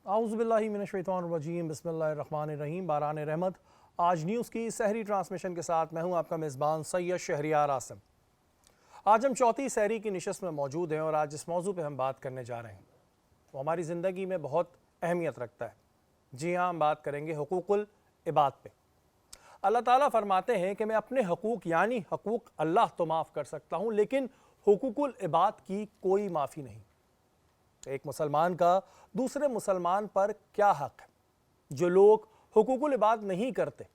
आऊज़ुबिल्लाहि मिनश्शैतानिर्रजीम बिस्मिल्लाहिर्रहमानिर्रहीम। बारान रहमत। आज न्यूज़ की सहरी ट्रांसमिशन के साथ मैं हूं आपका मेज़बान सैयद शहरियार आसिम। आज हम चौथी सहरी की निशस्त में मौजूद हैं और आज जिस मौजू पे हम बात करने जा रहे हैं वो हमारी ज़िंदगी में बहुत अहमियत रखता है। जी हाँ, हम बात करेंगे हुकूकुल इबाद पे। अल्लाह ताला फरमाते हैं कि मैं अपने हकूक़ यानी हकूक़ अल्लाह तो माफ़ कर सकता हूँ, लेकिन हुकूकुल इबाद की कोई माफ़ी नहीं। एक मुसलमान का दूसरे मुसलमान पर क्या हक है? जो लोग हुकूकुल इबाद नहीं करते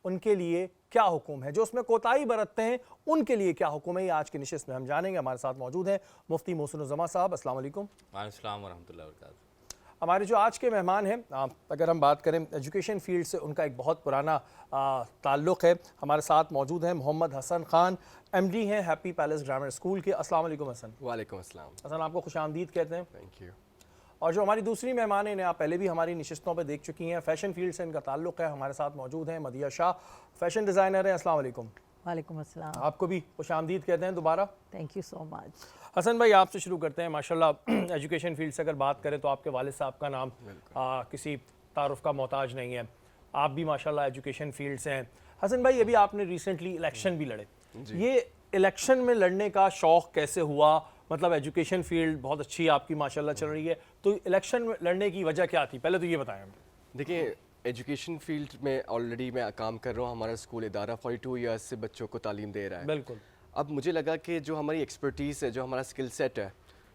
उनके लिए क्या हुक्म है? जो उसमें कोताही बरतते हैं उनके लिए क्या हुक्म है? ये आज की निशिस्त में हम जानेंगे। हमारे साथ मौजूद हैं मुफ्ती मोहसिन उज़्ज़मा साहब। अस्सलाम वालेकुम। वालेकुम वरहमतुल्लाहि वबरकातुहू। हमारे जो आज के मेहमान हैं, अगर हम बात करें एजुकेशन फील्ड से, उनका एक बहुत पुराना ताल्लुक़ है। हमारे साथ मौजूद हैं मोहम्मद हसन ख़ान, MD हैं हैप्पी पैलेस ग्रामर स्कूल के। अस्सलाम वालेकुम हसन। वालेकुम अस्सलाम। हसन, आपको खुशामदीद कहते हैं। Thank you. और जो हमारी दूसरी मेहमान हैं, इन्हें आप पहले भी हमारी निशिस्तों पर देख चुकी हैं, फ़ैशन फील्ड से इनका ताल्लुक़ है। हमारे साथ मौजूद हैं मदिया शाह, फ़ैशन डिज़ाइनर हैं। अस्सलाम वालेकुम। वालेकुम अस्सलाम। आपको भी खुशामदीद कहते हैं दोबारा। Thank you so much. Hasan भाई, आपसे शुरू करते हैं। माशाल्लाह एजुकेशन फील्ड से अगर बात करें तो आपके वालिद साहब का नाम किसी तारुफ का मोहताज नहीं है। आप भी माशाल्लाह एजुकेशन फील्ड से हैं। हसन भाई, अभी आपने रिसेंटली इलेक्शन भी लड़े। ये इलेक्शन में लड़ने का शौक़ कैसे हुआ? मतलब एजुकेशन फील्ड बहुत अच्छी आपकी माशाल्लाह चल रही है, तो इलेक्शन में लड़ने की वजह क्या थी? पहले तो ये बताएं हमें। देखिए, एजुकेशन फील्ड में ऑलरेडी मैं काम कर रहा हूँ। हमारा स्कूल इदारा 42 ईयर्स से बच्चों को तालीम दे रहा है। बिल्कुल। अब मुझे लगा कि जो हमारी एक्सपर्टीज़ है, जो हमारा स्किल सेट है,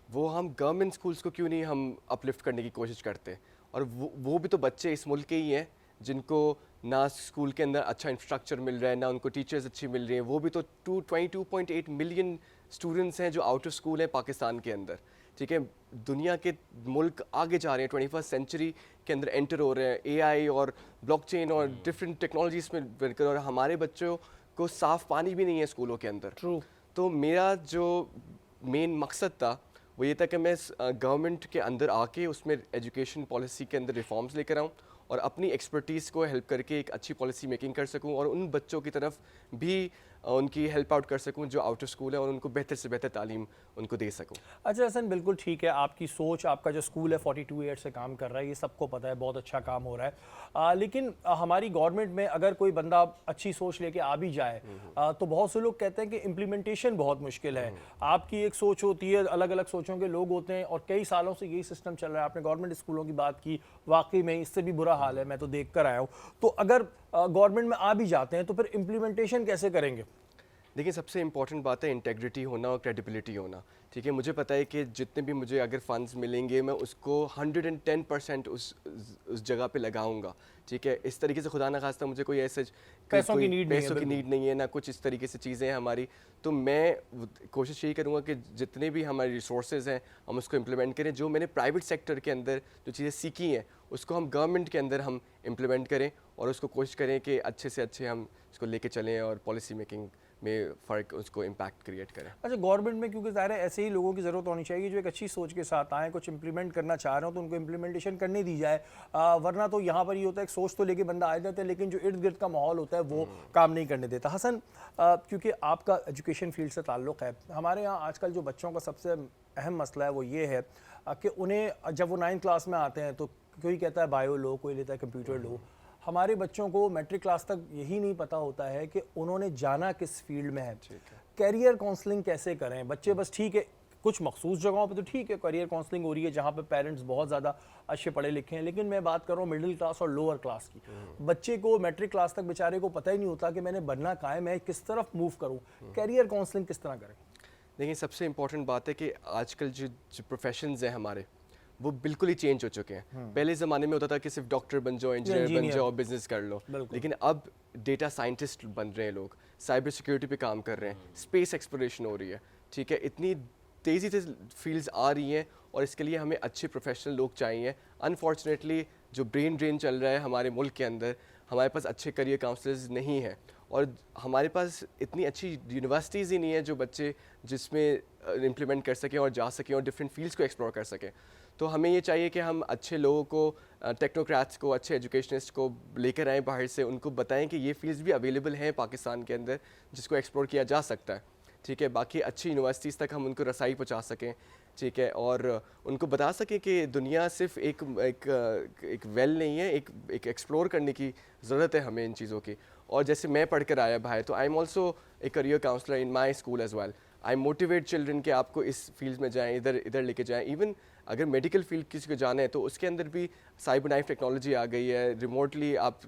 वो हम गवर्नमेंट स्कूल्स को क्यों नहीं हम अपलिफ्ट करने की कोशिश करते। और वो भी तो बच्चे इस मुल्क के ही हैं जिनको ना स्कूल के अंदर अच्छा इंफ्रास्ट्रक्चर मिल रहा है, ना उनको टीचर्स अच्छी मिल रही हैं। वो भी तो 22.8 मिलियन स्टूडेंट्स हैं जो आउट ऑफ स्कूल हैं पाकिस्तान के अंदर। ठीक है, दुनिया के मुल्क आगे जा रहे हैं, 21st सेंचुरी के अंदर एंटर हो रहे हैं, AI और ब्लॉकचेन और डिफरेंट टेक्नोलॉजीज में बनकर, और हमारे बच्चों को साफ़ पानी भी नहीं है स्कूलों के अंदर। ट्रू। तो मेरा जो मेन मकसद था वो ये था कि मैं गवर्नमेंट के अंदर आके उसमें एजुकेशन पॉलिसी के अंदर रिफॉर्म्स लेकर आऊँ और अपनी एक्सपर्टीज़ को हेल्प करके एक अच्छी पॉलिसी मेकिंग कर सकूं और उन बच्चों की तरफ भी उनकी हेल्प आउट कर सकूं जो आउट ऑफ स्कूल है, और उनको बेहतर से बेहतर तालीम उनको दे सकूं। अच्छा हसन, बिल्कुल ठीक है आपकी सोच। आपका जो स्कूल है 42 ईयर से काम कर रहा है, ये सबको पता है, बहुत अच्छा काम हो रहा है। लेकिन हमारी गवर्नमेंट में अगर कोई बंदा अच्छी सोच लेके आ भी जाए तो बहुत से लोग कहते हैं कि इम्प्लीमेंटेशन बहुत मुश्किल है। आपकी एक सोच होती है, अलग अलग सोचों के लोग होते हैं, और कई सालों से यही सिस्टम चल रहा है। आपने गवर्नमेंट स्कूलों की बात की, वाकई में इससे भी बुरा हाल है, मैं तो देख कर आया हूँ। तो अगर गवर्नमेंट में आ भी जाते हैं तो फिर इम्प्लीमेंटेशन कैसे करेंगे? देखिए, सबसे इंपॉर्टेंट बात है इंटेग्रिटी होना और क्रेडिबिलिटी होना। ठीक है, मुझे पता है कि जितने भी मुझे अगर फंड्स मिलेंगे मैं उसको 110% उस जगह पे लगाऊंगा। ठीक है, इस तरीके से खुदा न खास्ता मुझे कोई ऐसे पैसों की नीड नहीं है, ना कुछ इस तरीके से चीज़ें हैं हमारी। तो मैं कोशिश यही करूँगा कि जितने भी हमारे रिसोर्सेज हैं हम उसको इम्प्लीमेंट करें। जो मैंने प्राइवेट सेक्टर के अंदर जो चीज़ें सीखी हैं उसको हम गवर्नमेंट के अंदर हम इम्प्लीमेंट करें और उसको कोशिश करें कि अच्छे से अच्छे हम इसको लेके चलें और पॉलिसी मेकिंग में फ़र्क उसको इम्पैक्ट क्रिएट करें। अच्छा, गवर्नमेंट में क्योंकि ज़ाहिर है ऐसे ही लोगों की ज़रूरत होनी चाहिए जो एक अच्छी सोच के साथ आएँ, कुछ इंप्लीमेंट करना चाह रहे हो तो उनको इम्प्लीमेंटेशन करने दी जाए। वरना तो यहाँ पर ये होता है, एक सोच तो लेके बंदा आ जाता है लेकिन जो इर्द गिर्द का माहौल होता है वो काम नहीं करने देता। हसन, क्योंकि आपका एजुकेशन फील्ड से ताल्लुक़ है, हमारे यहाँ आजकल जो बच्चों का सबसे अहम मसला है वो ये है कि उन्हें जब वो 9th क्लास में आते हैं तो कोई कहता है बायो लो, कोई लेता है कंप्यूटर लो। हमारे बच्चों को मैट्रिक क्लास तक यही नहीं पता होता है कि उन्होंने जाना किस फील्ड में है। कैरियर काउंसलिंग कैसे करें? बच्चे बस ठीक है, कुछ मखसूस जगहों पे तो ठीक है कैरियर काउंसलिंग हो रही है जहाँ पे पेरेंट्स बहुत ज़्यादा अच्छे पढ़े लिखे हैं, लेकिन मैं बात कर रहा हूँ मिडिल क्लास और लोअर क्लास की। बच्चे को मैट्रिक क्लास तक बेचारे को पता ही नहीं होता कि मैंने बनना कहाँ है, मैं किस तरफ मूव करूँ। कैरियर काउंसलिंग किस तरह करें? देखिए, सबसे इंपॉर्टेंट बात है कि आजकल जो प्रोफेशंस हैं हमारे वो बिल्कुल ही चेंज हो चुके हैं। पहले ज़माने में होता था कि सिर्फ डॉक्टर बन जाओ, इंजीनियर बन जाओ, बिजनेस कर लो, लेकिन अब डेटा साइंटिस्ट बन रहे हैं लोग, साइबर सिक्योरिटी पे काम कर रहे हैं, स्पेस एक्सप्लोरेशन हो रही है। ठीक है, इतनी तेज़ी से फील्ड्स आ रही हैं और इसके लिए हमें अच्छे प्रोफेशनल लोग चाहिए। अनफॉर्चुनेटली जो ब्रेन ड्रेन चल रहा है हमारे मुल्क के अंदर, हमारे पास अच्छे करियर काउंसलर्स नहीं हैं और हमारे पास इतनी अच्छी यूनिवर्सिटीज़ ही नहीं है जो बच्चे जिसमें इम्प्लीमेंट कर सकें और जा सकें और डिफरेंट फील्ड्स को एक्सप्लोर कर सकें। तो हमें ये चाहिए कि हम अच्छे लोगों को, टेक्नोक्रेट्स को, अच्छे एजुकेशनिस्ट को लेकर आएँ बाहर से, उनको बताएं कि ये फील्ड्स भी अवेलेबल हैं पाकिस्तान के अंदर जिसको एक्सप्लोर किया जा सकता है। ठीक है, बाकी अच्छी यूनिवर्सिटीज़ तक हम उनको रसाई पहुंचा सकें, ठीक है, और उनको बता सकें कि दुनिया सिर्फ एक वेल नहीं है, एक एक्सप्लोर करने की ज़रूरत है हमें इन चीज़ों की। और जैसे मैं पढ़ कर आया बाहर, तो I am also a career counsellor in my school as well. I motivate children कि आपको इस फील्ड में जाएं, इधर लेके जाएं। इवन अगर मेडिकल फील्ड किसी को जाना है तो उसके अंदर भी साइबर नाइफ टेक्नोलॉजी आ गई है, रिमोटली आप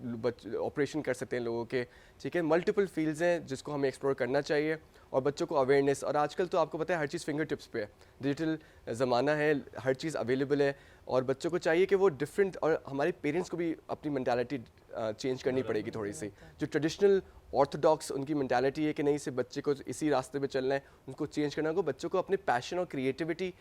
ऑपरेशन कर सकते हैं लोगों के, ठीक है। मल्टीपल फील्ड्स हैं जिसको हमें एक्सप्लोर करना चाहिए, और बच्चों को अवेयरनेस, और आजकल तो आपको पता है हर चीज़ फिंगर टिप्स पे है, डिजिटल ज़माना है, हर चीज़ अवेलेबल है, और बच्चों को चाहिए कि वो डिफरेंट, और हमारे पेरेंट्स को भी अपनी मेंटालिटी चेंज करनी पड़ेगी थोड़ी सी। जो ट्रेडिशनल ऑर्थोडॉक्स उनकी मेंटालिटी है कि नहीं सिर्फ बच्चे को इसी रास्ते पे चलना है, उनको चेंज करना होगा, बच्चों को अपने पैशन और क्रिएटिविटी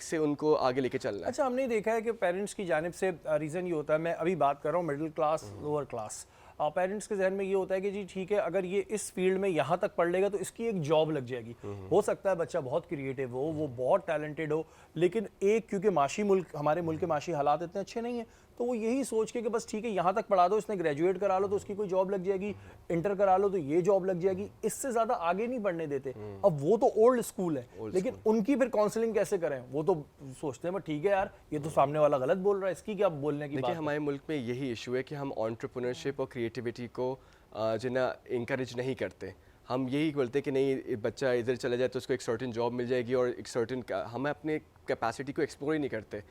से उनको आगे लेके चलना है। अच्छा, हमने देखा है कि पेरेंट्स की जानिब से रीज़न ये होता है, मैं अभी बात कर रहा हूँ middle class lower class, parents के जहन में ये होता है कि जी ठीक है, अगर ये इस फील्ड में यहाँ तक पढ़ लेगा तो इसकी एक जॉब लग जाएगी। हो सकता है बच्चा बहुत क्रिएटिव हो, वो बहुत टैलेंटेड हो, लेकिन क्योंकि हमारे मुल्क के माशी हालात इतने अच्छे नहीं हैं, तो वो यही सोच के कि बस ठीक है यहाँ तक पढ़ा दो, इसने ग्रेजुएट करा लो तो उसकी कोई जॉब लग जाएगी, इंटर करा लो तो ये जॉब लग जाएगी, इससे ज़्यादा आगे नहीं बढ़ने देते। अब वो तो ओल्ड स्कूल है, लेकिन उनकी फिर काउंसलिंग कैसे करें? वो तो सोचते हैं ठीक है यार, ये तो सामने वाला गलत बोल रहा है, इसकी क्या बोलने की बात देखिए, है? हमारे मुल्क में यही इशू है कि हम एंटरप्रेन्योरशिप और क्रिएटिविटी को जो ना इंकरेज नहीं करते। हम यही बोलते हैं कि नहीं, बच्चा इधर चला जाए तो उसको एक सर्टेन जॉब मिल जाएगी, और एक सर्टेन, हम अपने कैपेसिटी को एक्सप्लोर ही नहीं करते।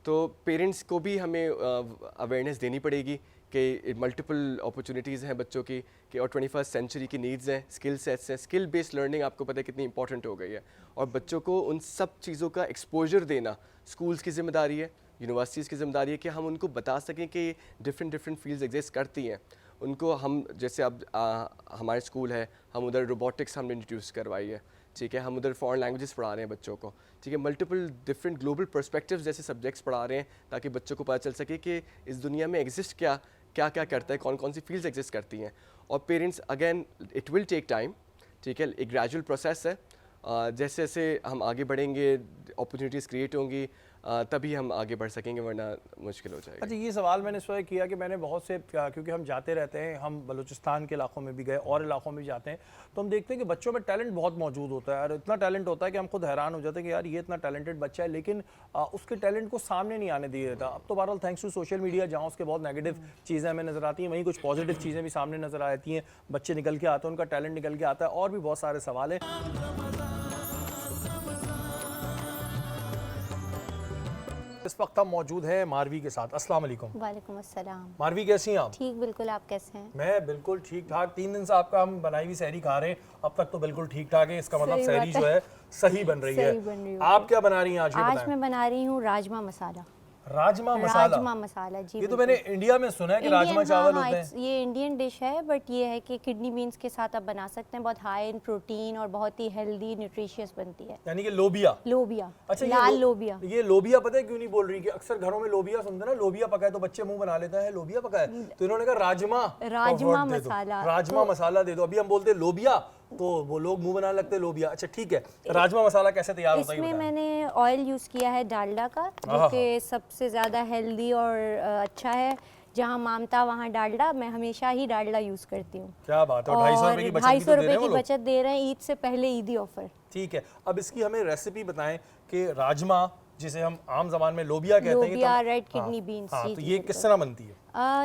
तो पेरेंट्स को भी हमें अवेयरनेस देनी पड़ेगी कि मल्टीपल अपॉर्चुनिटीज़ हैं बच्चों की, कि और 21st सेंचुरी की नीड्स हैं, स्किल सेट्स हैं, स्किल बेस्ड लर्निंग आपको पता है कितनी इंपॉर्टेंट हो गई है, और बच्चों को उन सब चीज़ों का एक्सपोजर देना स्कूल्स की जिम्मेदारी है, यूनिवर्सिटीज़ की जिम्मेदारी है कि हम उनको बता सकें कि डिफरेंट फील्ड्स एग्जिस्ट करती हैं। उनको हम, जैसे अब हमारे स्कूल है, हम उधर रोबोटिक्स हमने इंट्रोड्यूस करवाई है, ठीक है, हम उधर फॉरेन लैंग्वेजेस पढ़ा रहे हैं बच्चों को, ठीक है, मल्टीपल डिफरेंट ग्लोबल पर्सपेक्टिव्स जैसे सब्जेक्ट्स पढ़ा रहे हैं, ताकि बच्चों को पता चल सके कि इस दुनिया में एग्जिस्ट क्या करता है, कौन कौन सी फील्ड्स एग्जिस्ट करती हैं। और parents, again it will take time, ठीक है, एक ग्रेजुअल प्रोसेस है, जैसे जैसे हम आगे बढ़ेंगे, अपॉर्चुनिटीज़ क्रिएट होंगी, तभी हम आगे बढ़ सकेंगे, वरना मुश्किल हो जाएगा। अच्छा, ये सवाल मैंने इस वजह किया कि मैंने बहुत से, क्योंकि हम जाते रहते हैं, हम बलूचिस्तान के इलाकों में भी गए और इलाकों में भी जाते हैं, तो हम देखते हैं कि बच्चों में टैलेंट बहुत मौजूद होता है, और इतना टैलेंट होता है कि हम खुद हैरान हो जाते हैं कि यार ये इतना टैलेंटेड बच्चा है, लेकिन उसके टैलेंट को सामने नहीं आने दिया जाता। अब तो बहरहाल थैंक्स टू सोशल मीडिया, जहाँ उसके बहुत नेगेटिव चीज़ें हमें नजर आती हैं, वहीं कुछ पॉजिटिव चीज़ें भी सामने नजर आती हैं, बच्चे निकल के आते हैं, उनका टैलेंट निकल के आता है, और भी बहुत सारे सवाल हैं। इस वक्त हम मौजूद हैं मारवी के साथ। अस्सलाम वालेकुम। वालेकुम अस्सलाम। मारवी, कैसी हैं आप? ठीक, बिल्कुल। आप कैसे हैं? मैं बिल्कुल ठीक ठाक। 3 दिन से आपका हम बनाई हुई सहरी खा रहे हैं, अब तक तो बिल्कुल ठीक ठाक है, इसका मतलब सही सहरी बात जो है सही बन रही है। सही बन रही आप क्या बना रही हैं आज? ये आज बताएं। मैं बना रही हूँ राजमा मसाला। राजमा मसाला? राजमा मसाला, जी। ये तो मैंने इंडिया में सुना है कि राजमा चावल होते हैं। ये इंडियन डिश है, बट ये है कि किडनी बीन्स के साथ आप बना सकते हैं। बहुत हाई इन प्रोटीन और बहुत ही हेल्दी न्यूट्रिशियस बनती है। यानी कि लोबिया? लोबिया। अच्छा, लाल लोबिया। ये लोबिया पता है क्यों नहीं बोल रही? कि अक्सर घरों में लोबिया सुनते हैं ना, लोबिया पका है तो बच्चे मुंह बना लेते हैं, लोबिया पका है, तो इन्होंने कहा राजमा मसाला। राजमा मसाला दे दो। अभी हम बोलते लोबिया तो वो लोग मुंह बनाने लगते लोबिया। अच्छा ठीक है, राजमा मसाला कैसे तैयार होता है? इसमें मैंने ऑयल यूज़ किया है डालडा का, जो कि सबसे ज़्यादा हेल्दी और अच्छा है। जहाँ मामता वहाँ डालडा, मैं हमेशा ही डालडा यूज़ करती हूँ। क्या बात है। 250 रुपए की बचत 250 रुपए की बचत दे रहे हैं ईद से पहले, ईदी ऑफर। ठीक है, अब इसकी हमें रेसिपी बताएं कि राजमा, जिसे हम आम जबान में लोबिया कहते हैं, लोबिया, रेड किडनी बीन्स, तो ये किस तरह बनती है?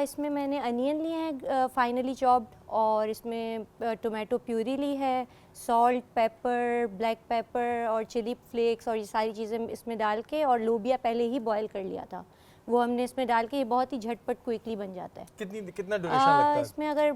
इसमें मैंने अनियन लिए हैं फाइनली चॉप्ड, और इसमें टोमेटो प्यूरी ली है, सॉल्ट, पेपर, ब्लैक पेपर और चिली फ्लेक्स, और ये सारी चीज़ें इसमें डाल के, और लोबिया पहले ही बॉयल कर लिया था, वो हमने इसमें डाल के, ये बहुत ही झटपट क्विकली बन जाता है। कितना ड्यूरेशन लगता है इसमें? अगर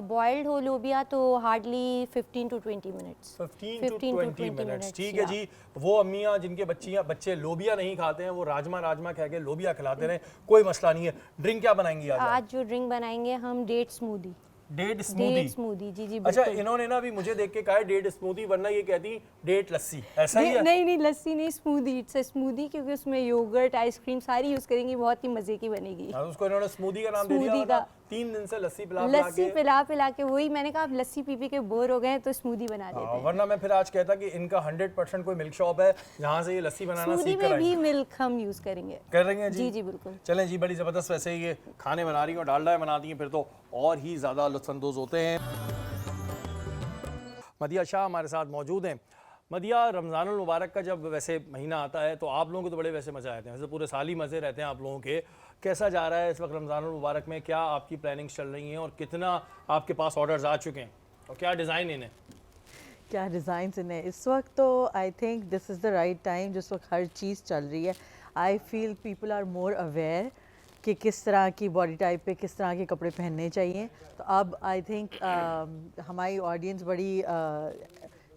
बॉइल्ड हो लोबिया तो hardly 15 to 20 minutes. 15 to 20 minutes. ठीक है जी। वो अम्मियाँ जिनके बच्चे लोबिया नहीं खाते हैं, वो राजमा कह के लोबिया खिलाते रहे, कोई मसला नहीं है। ड्रिंक क्या बनाएंगी आज? आज जो ड्रिंक बनाएंगे हम डेट स्मूदी। डेट स्मूदी, जी जी। अच्छा, इन्होंने ना अभी मुझे देख के कहा है डेट स्मूदी, वरना ये कहती डेट लस्सी, ऐसा ही है? नहीं, लस्सी नहीं, स्मूदी। इट्स अ स्मूदी, क्योंकि उसमें योगर्ट, आइसक्रीम सारी यूज करेंगी, बहुत ही मजे की बनेगी। उसको इन्होंने स्मूदी का नाम दे दिया। स्मूदी का 3 दिन से लस्सी पिला के वही मैंने कहा, आप लस्सी पी के बोर हो गए तो स्मूदी बना लेते हैं। वरना मैं फिर आज कहता कि इनका 100% कोई मिल्क शॉप है जहाँ से ये लस्सी बनाना सीख कर भी मिल्क हम यूज करेंगे। कर रही हैं जी जी बिल्कुल। चलें जी, बड़ी ज़बरदस्त। वैसे ये खाने बना रही हैं और डालडा बनाती हैं, फिर तो और ही ज़्यादा लुत्फ़अंदोज़ होते हैं। मदिया शाह हमारे साथ मौजूद हैं। मदिया, रमज़ानुल मुबारक का जब वैसे महीना आता है तो आप लोगों को तो बड़े वैसे मज़े आते हैं, वैसे पूरे साल ही मज़े रहते हैं आप लोगों के। कैसा जा रहा है इस वक्त रमज़ानुल मुबारक में? क्या आपकी प्लानिंग्स चल रही हैं और कितना आपके पास ऑर्डर्स आ चुके हैं और क्या डिज़ाइन इन्हें? क्या डिज़ाइंस इन्हें इस वक्त, तो I think this is the right time जिस वक्त हर चीज़ चल रही है। I feel people are more aware कि किस तरह की बॉडी टाइप पे किस तरह के कपड़े पहनने चाहिए। तो अब आई थिंक हमारी ऑडियंस बड़ी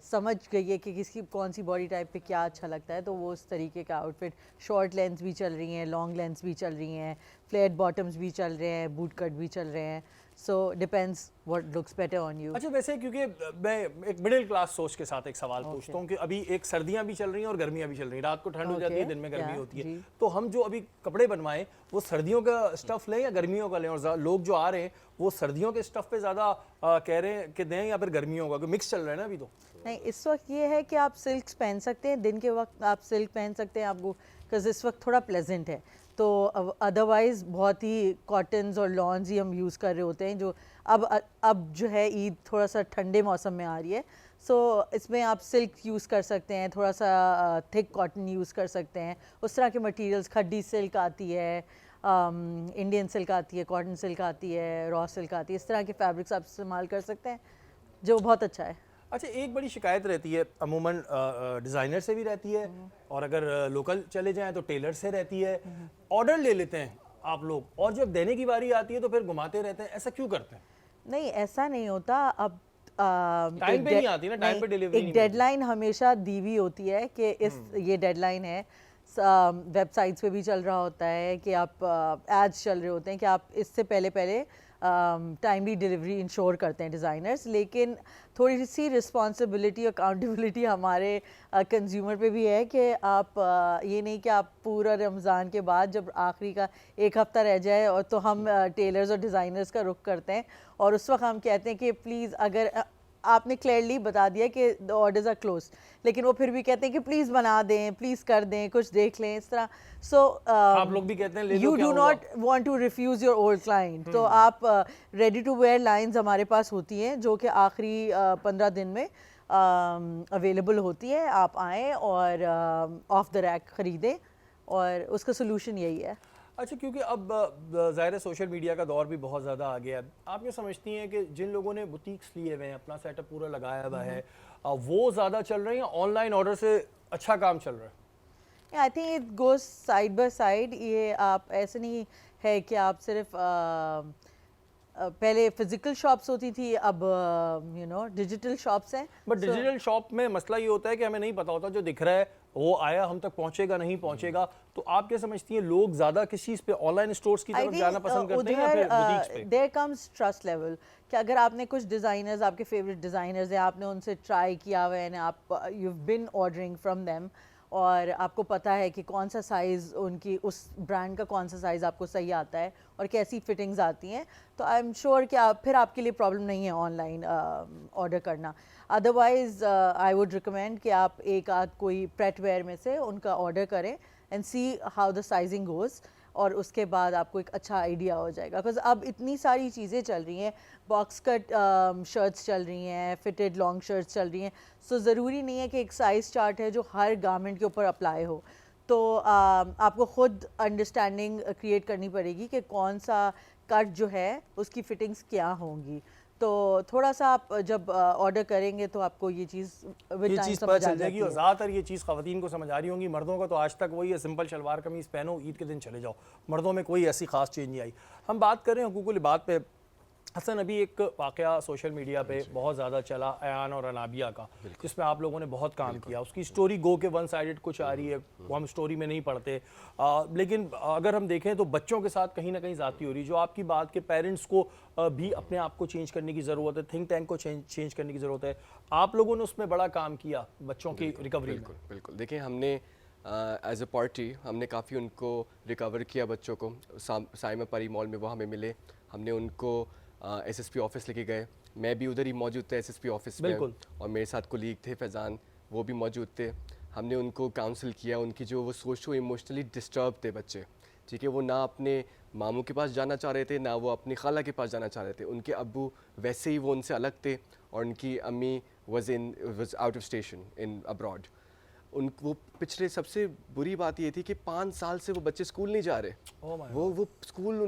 समझ गई है कि किसकी कौन सी बॉडी टाइप पे क्या अच्छा लगता है, तो वो उस तरीके का आउटफिट, शॉर्ट लेंथ भी चल रही हैं, लॉन्ग लेंथ भी चल रही हैं, फ्लैट बॉटम्स भी चल रहे हैं, बूट कट भी चल रहे हैं। So depends what looks better on you. अच्छा, वैसे क्योंकि मैं एक मिडिल क्लास सोच के साथ एक सवाल पूछता हूँ कि अभी एक सर्दियाँ भी चल रही हैं और गर्मियाँ भी चल रही हैं, रात को ठंड हो जाती है, दिन में गर्मी होती है, तो हम जो अभी कपड़े बनवाएं वो सर्दियों का स्टफ़ लें या गर्मियों का लें? और लोग जो आ रहे हैं वो सर्दियों के स्टफ़ पे ज़्यादा कह रहे हैं कि दें या फिर गर्मियों का, मिक्स चल रहा है ना अभी तो? नहीं, इस वक्त ये है कि आप सिल्क पहन सकते हैं, दिन के वक्त आप सिल्क पहन सकते हैं आपको, बिकॉज इस वक्त थोड़ा प्लेजेंट है। तो अदरवाइज़ बहुत ही कॉटन्स और लॉन्स ही हम यूज़ कर रहे होते हैं, जो अब जो है ईद थोड़ा सा ठंडे मौसम में आ रही है। सो इसमें आप सिल्क यूज़ कर सकते हैं, थोड़ा सा थिक कॉटन यूज़ कर सकते हैं, उस तरह के मटेरियल्स। खड्डी सिल्क आती है, इंडियन सिल्क आती है, कॉटन सिल्क आती है, रॉ सिल्क आती है, इस तरह के फैब्रिक्स आप इस्तेमाल कर सकते हैं, जो बहुत अच्छा है। अच्छा, एक बड़ी शिकायत रहती है अमूमन डिज़ाइनर से भी रहती है और अगर लोकल चले जाएं तो टेलर से रहती है। ऑर्डर ले लेते हैं आप लोग और जब देने की बारी आती है तो फिर घुमाते रहते हैं, ऐसा क्यों करते हैं? नहीं, ऐसा नहीं होता। अब टाइम पे नहीं आती ना, टाइम पे डिलीवरी एक डेडलाइन हमेशा दी हुई होती है कि इस ये डेडलाइन है। वेबसाइट्स पे भी चल रहा होता है कि आप एड्स चल रहे होते हैं कि आप इससे पहले टाइमली डिलीवरी इंश्योर करते हैं डिज़ाइनर्स। लेकिन थोड़ी सी रिस्पॉन्सिबिलिटी, अकाउंटेबिलिटी हमारे कंज्यूमर पे भी है कि आप ये नहीं कि आप पूरा रमज़ान के बाद जब आखिरी का एक हफ़्ता रह जाए और तो हम टेलर्स और डिज़ाइनर्स का रुख करते हैं और उस वक्त हम कहते हैं कि प्लीज़, अगर आपने क्लियरली बता दिया कि द ऑर्डर्स आर क्लोज, लेकिन वो फिर भी कहते हैं कि प्लीज़ बना दें, प्लीज़ कर दें, कुछ देख लें, इस तरह। सो आप लोग भी कहते हैं ले लो, you do not want to refuse your old client. तो आप रेडी टू वेयर लाइंस हमारे पास होती हैं जो कि आखिरी 15 दिन में अवेलेबल होती है। आप आएँ और ऑफ द रैक ख़रीदें और उसका सोल्यूशन यही है। अच्छा, क्योंकि अब ज़ाहिर है सोशल मीडिया का दौर भी बहुत ज़्यादा आ गया है। आप ये समझती हैं कि जिन लोगों ने बुटीक्स लिए हुए हैं, अपना सेटअप पूरा लगाया हुआ है, वो ज़्यादा चल रहे हैं, ऑनलाइन ऑर्डर से अच्छा काम चल रहा है? I think it goes side by side. ये आप ऐसे नहीं है कि आप सिर्फ पहले फिजिकल शॉप्स होती थी, अब डिजिटल शॉप्स हैं। बट डिजिटल शॉप में मसला ये होता है कि हमें नहीं पता होता, जो दिख रहा है वो आया हम तक पहुंचेगा नहीं पहुंचेगा। तो आप क्या समझती हैं, लोग ज़्यादा किस चीज़ पे, ऑनलाइन स्टोर्स की तरफ जाना पसंद करते हैं या फिर बुटीक्स पे? देयर कम्स ट्रस्ट लेवल कि अगर आपने कुछ डिज़ाइनर्स, आपके फेवरेट डिज़ाइनर्स हैं, आपने उनसे ट्राई किया हुआ है, आप you have been ordering from them और आपको पता है कि कौन सा साइज़ उनकी, उस ब्रांड का कौन सा साइज़ आपको सही आता है और कैसी फिटिंग्स आती हैं, तो आई एम श्योर कि फिर आपके लिए प्रॉब्लम नहीं है ऑनलाइन ऑर्डर करना। अदरवाइज़ आई वुड रिकमेंड कि आप एक आध कोई प्रेट वेयर में से उनका ऑर्डर करें and see how the sizing goes, और उसके बाद आपको एक अच्छा आइडिया हो जाएगा। बिकॉज अब इतनी सारी चीज़ें चल रही हैं, बॉक्स कट शर्ट्स चल रही हैं, फिटेड लॉन्ग शर्ट्स चल रही हैं। सो ज़रूरी नहीं है कि एक साइज़ चार्ट है जो हर गारमेंट के ऊपर अप्लाई हो। तो आपको ख़ुद अंडरस्टैंडिंग क्रिएट करनी पड़ेगी कि कौन सा कट जो है उसकी फ़िटिंग्स क्या होंगी। तो थोड़ा सा आप जब ऑर्डर करेंगे तो आपको ये चीज़ पता चल जाएगी। और ज़्यादातर ये चीज़ ख़वातीन को समझ आ रही होंगी, मर्दों का तो आज तक वही है, सिंपल शलवार कमीज़ पहनो, ईद के दिन चले जाओ। मर्दों में कोई ऐसी ख़ास चेंज नहीं आई। हम बात करें हुकूकुल इबाद पे। हसन, अभी एक वाक़या सोशल मीडिया पे बहुत ज़्यादा चला अयान और अनाबिया का, जिसमें आप लोगों ने बहुत काम किया। उसकी स्टोरी गो के वन साइडेड कुछ आ रही है, वो हम स्टोरी में नहीं पढ़ते, लेकिन अगर हम देखें तो बच्चों के साथ कहीं ना कहीं ज़्यादती हो रही, जो आपकी बात के पेरेंट्स को भी अपने आप को चेंज करने की ज़रूरत है, थिंक टैंक को चेंज करने की ज़रूरत है। आप लोगों ने उसमें बड़ा काम किया बच्चों की रिकवरी में। बिल्कुल। देखिए, हमने एज अ पार्टी हमने काफ़ी उनको रिकवर किया बच्चों को। साइमा परी मॉल में वो हमें मिले, हमने उनको एसएसपी ऑफिस लेके गए। मैं भी उधर ही मौजूद था एसएसपी ऑफिस में, और मेरे साथ कोलीग थे फैज़ान, वो भी मौजूद थे। हमने उनको काउंसिल किया, उनकी जो वो सोशो इमोशनली डिस्टर्ब थे बच्चे, ठीक है, वो ना अपने मामू के पास जाना चाह रहे थे, ना वो अपनी खाला के पास जाना चाह रहे थे। उनके अब्बू वैसे ही वो उनसे अलग थे और उनकी अम्मी was out of station in abroad. वो पिछले सबसे बुरी बात ये थी कि 5 साल से वो बच्चे स्कूल नहीं जा रहे। Oh my वो स्कूल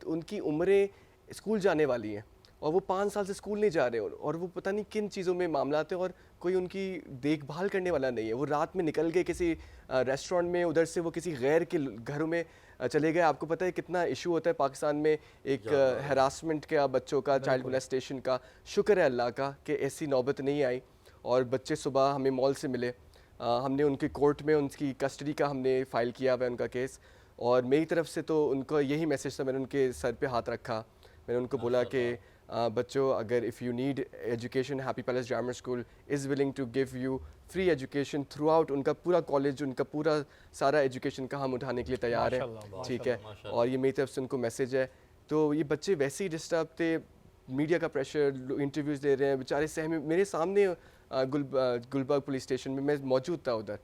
उनकी उम्रें स्कूल जाने वाली हैं और वो 5 साल से स्कूल नहीं जा रहे और वो पता नहीं किन चीज़ों में मामला थे और कोई उनकी देखभाल करने वाला नहीं है। वो रात में निकल गए किसी रेस्टोरेंट में, उधर से वो किसी गैर के घरों में चले गए। आपको पता है कितना इशू होता है पाकिस्तान में एक हरासमेंट का, बच्चों का, चाइल्ड मोलेस्टेशन का। शुक्र है अल्लाह का कि ऐसी नौबत नहीं आई और बच्चे सुबह हमें मॉल से मिले। हमने उनकी कोर्ट में उनकी कस्टडी का हमने फ़ाइल किया हुआ है उनका केस और मेरी तरफ से तो उनको यही मैसेज था। मैंने उनके सर पे हाथ रखा, मैंने उनको बोला कि बच्चों अगर if you need education, happy palace grammar school is willing to give you free education throughout. उनका पूरा कॉलेज, उनका पूरा सारा एजुकेशन का हम उठाने के लिए तैयार हैं, ठीक है। और ये मेरी तरफ से उनको मैसेज है। तो ये बच्चे वैसे ही डिस्टर्ब थे, मीडिया का प्रेशर, इंटरव्यूज़ दे रहे हैं बेचारे सहमे। मेरे सामने गुलबर्ग पुलिस स्टेशन में मैं मौजूद था उधर।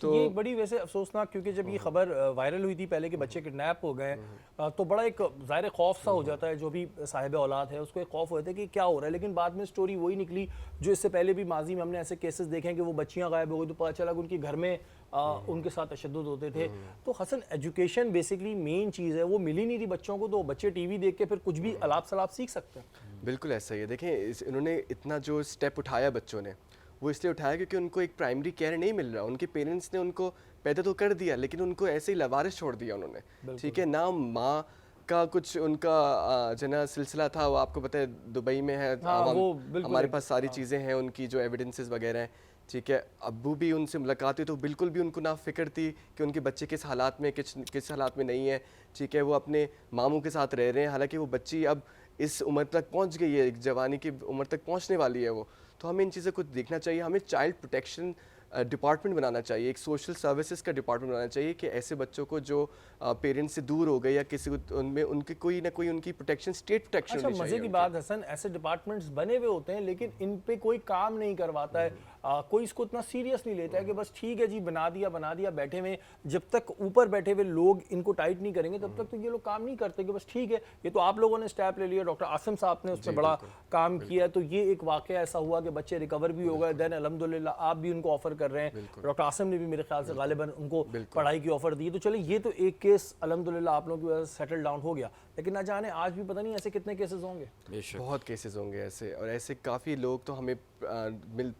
तो ये बड़ी वैसे अफसोसनाक, क्योंकि जब ये खबर वायरल हुई थी पहले कि बच्चे किडनैप हो गए तो बड़ा एक ज़ाहिर खौफ सा हो जाता है। जो भी साहिब औलाद है उसको एक खौफ होता है कि क्या हो रहा है, लेकिन बाद में स्टोरी वही निकली जो इससे पहले भी माजी में हमने ऐसे केसेस देखे हैं कि वो बच्चियां गायब हो गई तो पता चला कि उनके घर में उनके साथ तशद्दुद होते थे। तो हसन, एजुकेशन बेसिकली मेन चीज़ है, वो मिली नहीं रही बच्चों को, तो बच्चे टीवी देख के फिर कुछ भी अलाप सलाप सीख सकते हैं। बिल्कुल ऐसा ही है। देखें इन्होंने इतना जो स्टेप उठाया बच्चों ने, वो इसलिए उठाया क्योंकि उनको एक प्राइमरी केयर नहीं मिल रहा। उनके पेरेंट्स ने उनको पैदा तो कर दिया लेकिन उनको ऐसे ही लवारिस छोड़ दिया उन्होंने, ठीक है ना। माँ का कुछ उनका जो ना सिलसिला था, वो आपको पता है दुबई में है। हमारे पास सारी चीज़ें हैं, उनकी जो एविडेंसेस वगैरह हैं, ठीक है। अब्बू भी उनसे मुलाकात हुई तो बिल्कुल भी उनको ना फिक्र थी कि उनके बच्चे किस हालात में किस हालात में नहीं है, ठीक है। वो अपने मामू के साथ रह रहे हैं, हालांकि वो बच्ची अब इस उम्र तक पहुंच गई है, जवानी की उम्र तक पहुंचने वाली है वो। तो हमें इन चीज़ों को देखना चाहिए। हमें चाइल्ड प्रोटेक्शन डिपार्टमेंट बनाना चाहिए, एक सोशल सर्विसेज का डिपार्टमेंट बनाना चाहिए कि ऐसे बच्चों को जो पेरेंट्स से दूर हो गए या किसी को उनमें उनकी कोई ना कोई उनकी प्रोटेक्शन, स्टेट प्रोटेक्शन अच्छा, मजे की बात हसन, ऐसे डिपार्टमेंट्स बने हुए होते हैं लेकिन इन पे कोई काम नहीं करवाता है। कोई इसको इतना सीरियस नहीं लेता है कि बस ठीक है जी बना दिया बैठे हुए। जब तक ऊपर बैठे हुए लोग इनको टाइट नहीं करेंगे तब तक तो ये लोग काम नहीं करते कि बस ठीक है। ये तो आप लोगों ने स्टेप ले लिया, डॉक्टर आसिम साहब ने उस पर बड़ा काम किया, तो ये एक वाकया ऐसा हुआ कि बच्चे रिकवर भी हो गए। देन अल्हम्दुलिल्लाह आप भी उनको ऑफर कर रहे हैं, डॉक्टर आसिम ने भी मेरे ख्याल से गालिबन उनको पढ़ाई की ऑफर दी। तो चलिए ये तो एक केस अल्हम्दुलिल्लाह आप लोगों की वजह से सेटल डाउन हो गया, लेकिन ना जाने आज भी पता नहीं ऐसे कितने केसेस होंगे। बहुत केसेस होंगे ऐसे, और ऐसे काफ़ी लोग तो हमें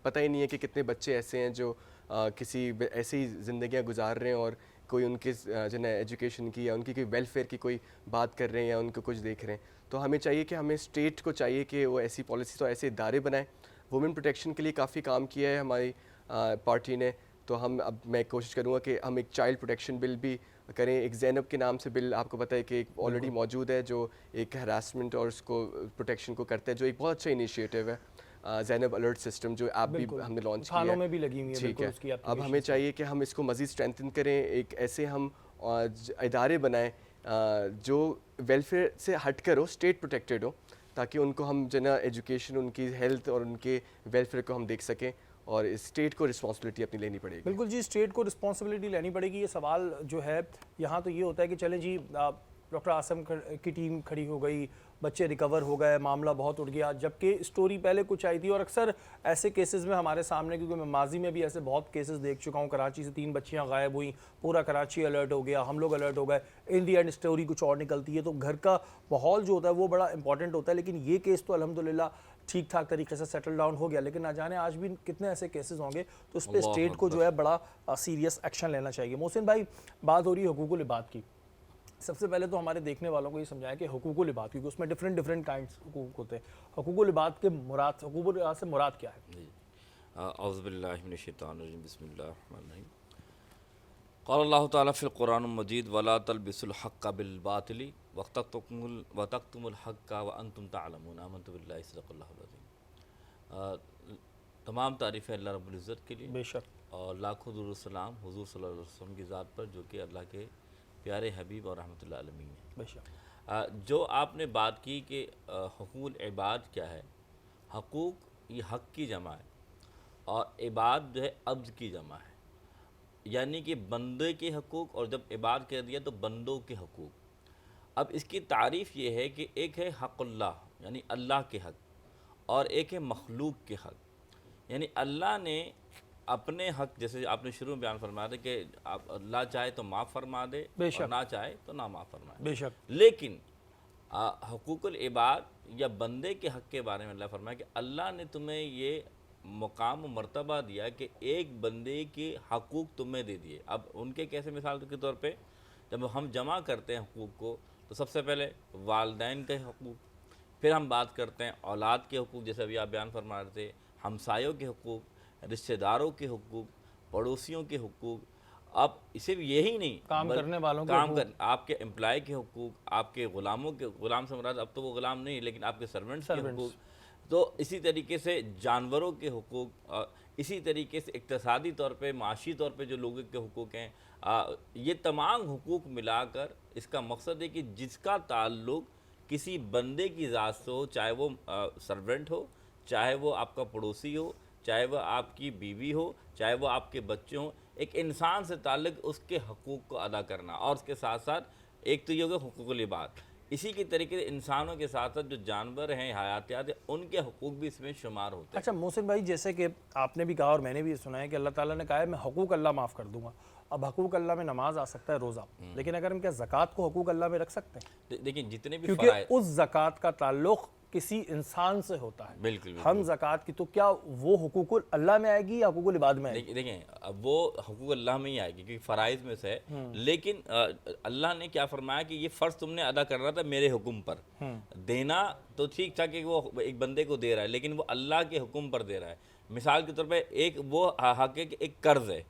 पता ही नहीं है कि कितने बच्चे ऐसे हैं जो किसी ऐसी ही ज़िंदगियाँ गुजार रहे हैं और कोई उनके जो है एजुकेशन की या उनकी कोई वेलफेयर की कोई बात कर रहे हैं या उनको कुछ देख रहे हैं। तो हमें चाहिए कि हमें स्टेट को चाहिए कि वो ऐसी पॉलिसी, तो ऐसे इदारे बनाएं। वुमेन प्रोटेक्शन के लिए काफ़ी काम किया है हमारी पार्टी ने, तो अब मैं कोशिश करूँगा कि हम एक चाइल्ड प्रोटेक्शन बिल भी करें। एक ज़ैनब के नाम से बिल आपको पता है कि एक ऑलरेडी मौजूद है जो एक हरासमेंट और उसको प्रोटेक्शन को करता है, जो एक बहुत अच्छा इनिशिएटिव है। ज़ैनब अलर्ट सिस्टम जो ऐप भी हमने लॉन्च किया है, में भी लगी हुई है, ठीक है। अब हमें चाहिए कि हम इसको मज़ीद स्ट्रेंथन करें, एक ऐसे हम इदारे बनाएं जो वेलफेयर से हट कर हो, स्टेट प्रोटेक्टेड हो, ताकि उनको हम जो ना एजुकेशन, उनकी हेल्थ और उनके वेलफेयर को हम देख सकें और स्टेट को रिस्पॉन्सिबिलिटी अपनी लेनी पड़ेगी। बिल्कुल जी, स्टेट को रिस्पॉन्सिबिलिटी लेनी पड़ेगी। ये सवाल जो है यहाँ तो ये होता है कि चलें जी डॉक्टर आसिम की टीम खड़ी हो गई, बच्चे रिकवर हो गए, मामला बहुत उठ गया, जबकि स्टोरी पहले कुछ आई थी। और अक्सर ऐसे केसेस में हमारे सामने, क्योंकि मैं माजी में भी ऐसे बहुत केसेस देख चुका हूँ, कराची से 3 बच्चियाँ गायब हुई, पूरा कराची अलर्ट हो गया, हम लोग अलर्ट हो गए, इन दी एंड स्टोरी कुछ और निकलती है। तो घर का माहौल जो होता है वो बड़ा इंपॉर्टेंट होता है। लेकिन ये केस तो अल्हम्दुलिल्लाह ठीक ठाक तरीके से सेटल डाउन हो गया, लेकिन ना जाने आज भी कितने ऐसे केसेस होंगे, तो उस पर स्टेट को जो है बड़ा सीरियस एक्शन लेना चाहिए। मोहसिन भाई, बात हो रही है हुकूकुल इबाद की। सबसे पहले तो हमारे देखने वालों को ये समझाएं कि हुकूकुल इबाद, क्योंकि उसमें डिफरेंट काइंड्स हुकूक होते हैं। हुकूकुल इबाद के मुराद, हुकूकुल इबाद से मुराद क्या है? औज़ु बिल्लाहि मिनश शैतानिर रजीम, बिस्मिल्लाहिर रहमानिर रहीम। क़ाल अल्लाहु तआला फ़िल क़ुरानिल मजीद वला तलबिसुल हक़्क़ बिल बातिली वतक्तुमुल हक़्क़ व अंतुम तअलमून आमन्तु बिल्लाहि सदक़ल्लाहुल अज़ीम। तमाम तारीफ़ें अल्लाह रब्बुल इज़्ज़त के लिए, बेशक, और लाखों दुरूद सलाम हुज़ूर सल्लल्लाहु अलैहि वसल्लम की ज़ात पर, जो कि अल्लाह के प्यारे हबीब और रहमतुल आलमीन है। बेशक जो आपने बात की कि हुकूकुल इबाद क्या है, हकूक़ ये हक़ की जमा है और इबाद जो है अब्द की जमा है, यानी कि बंदे के हकूक़, और जब इबाद कह दिया तो बंदों के हकूक़। अब इसकी तारीफ़ ये है कि एक है हक़ुल्लाह यानी अल्लाह के हक़, और एक है मखलूक के हक़। यानी अल्लाह ने अपने हक, जैसे आपने शुरू में बयान फरमाया था कि आप अल्लाह चाहे तो माफ़ फरमा दे और ना चाहे तो ना माफ़ फरमाए। बेशक। लेकिन हुकूकुल इबाद या बंदे के हक़ के बारे में अल्लाह फरमाया कि अल्लाह ने तुम्हें ये मुकाम व मर्तबा दिया कि एक बंदे के हकूक़ तुम्हें दे दिए। अब उनके कैसे, मिसाल के तौर पे जब हम जमा करते हैं हकूक़ को, तो सबसे पहले वालिदैन के हकूक़, फिर हम बात करते हैं औलाद के हकूक़, जैसे अभी आप बयान फरमा रहे थे, हमसायों के हकूक़, रिश्तेदारों के हकूक़, पड़ोसियों के हकूक़। अब इसे भी यही नहीं, काम करने वालों के काम कर, आपके एम्प्लॉय के हकूक़, आपके ग़ुलामों के, ग़ुलाम से मुराद अब तो वो ग़ुलाम नहीं लेकिन आपके सर्वेंट्स के हकूक़, तो इसी तरीके से जानवरों के हकूक़, इसी तरीके से इक़्तिसादी तौर पे, माशी तौर पे जो लोगों के हकूक़ हैं, ये तमाम हकूक़ मिलाकर इसका मकसद है कि जिसका ताल्लुक़ किसी बंदे की ज़ात से हो, चाहे वो सर्वेंट हो, चाहे वो आपका पड़ोसी हो, चाहे वह आपकी बीवी हो, चाहे वो आपके बच्चे हों, एक इंसान से ताल्लुक़ उसके हकूक़ को अदा करना। और उसके साथ साथ एक तो ये होगा हुकूकुल इबाद, इसी के तरीके से इंसानों के साथ साथ जो जानवर हैं, हयातियात हैं, उनके हकूक़ भी इसमें शुमार होते हैं। अच्छा मोहसिन भाई, जैसे कि आपने भी कहा और मैंने भी सुना है कि अल्लाह ताला ने कहा है मैं हकूक़ अल्लाह माफ़ कर दूंगा। अब हकूक़ अल्लाह में नमाज आ सकता है, रोज़ा, लेकिन अगर हम क्या ज़कात को हकूक़ अल्लाह में रख सकते हैं? देखिए जितने भी क्योंकि फ़राइज़, उस ज़कात का ताल्लुक़ किसी इंसान से होता है। बिल्कुल हम ज़कात की, तो क्या वो हुकूकुल अल्लाह में आएगी या हुकूकुल इबाद में आएगी? देखें अब वो हकूक़ अल्लाह में ही आएगी क्योंकि फ़राइज़ में से है। लेकिन अल्लाह ने क्या फरमाया कि ये फ़र्ज़ तुमने अदा करना था मेरे हुक्म पर। देना तो ठीक था कि वो एक बंदे को दे रहा है, लेकिन वो अल्लाह के हुक्म पर दे रहा है। मिसाल के तौर पर एक वो हक़ है कि एक कर्ज़ है।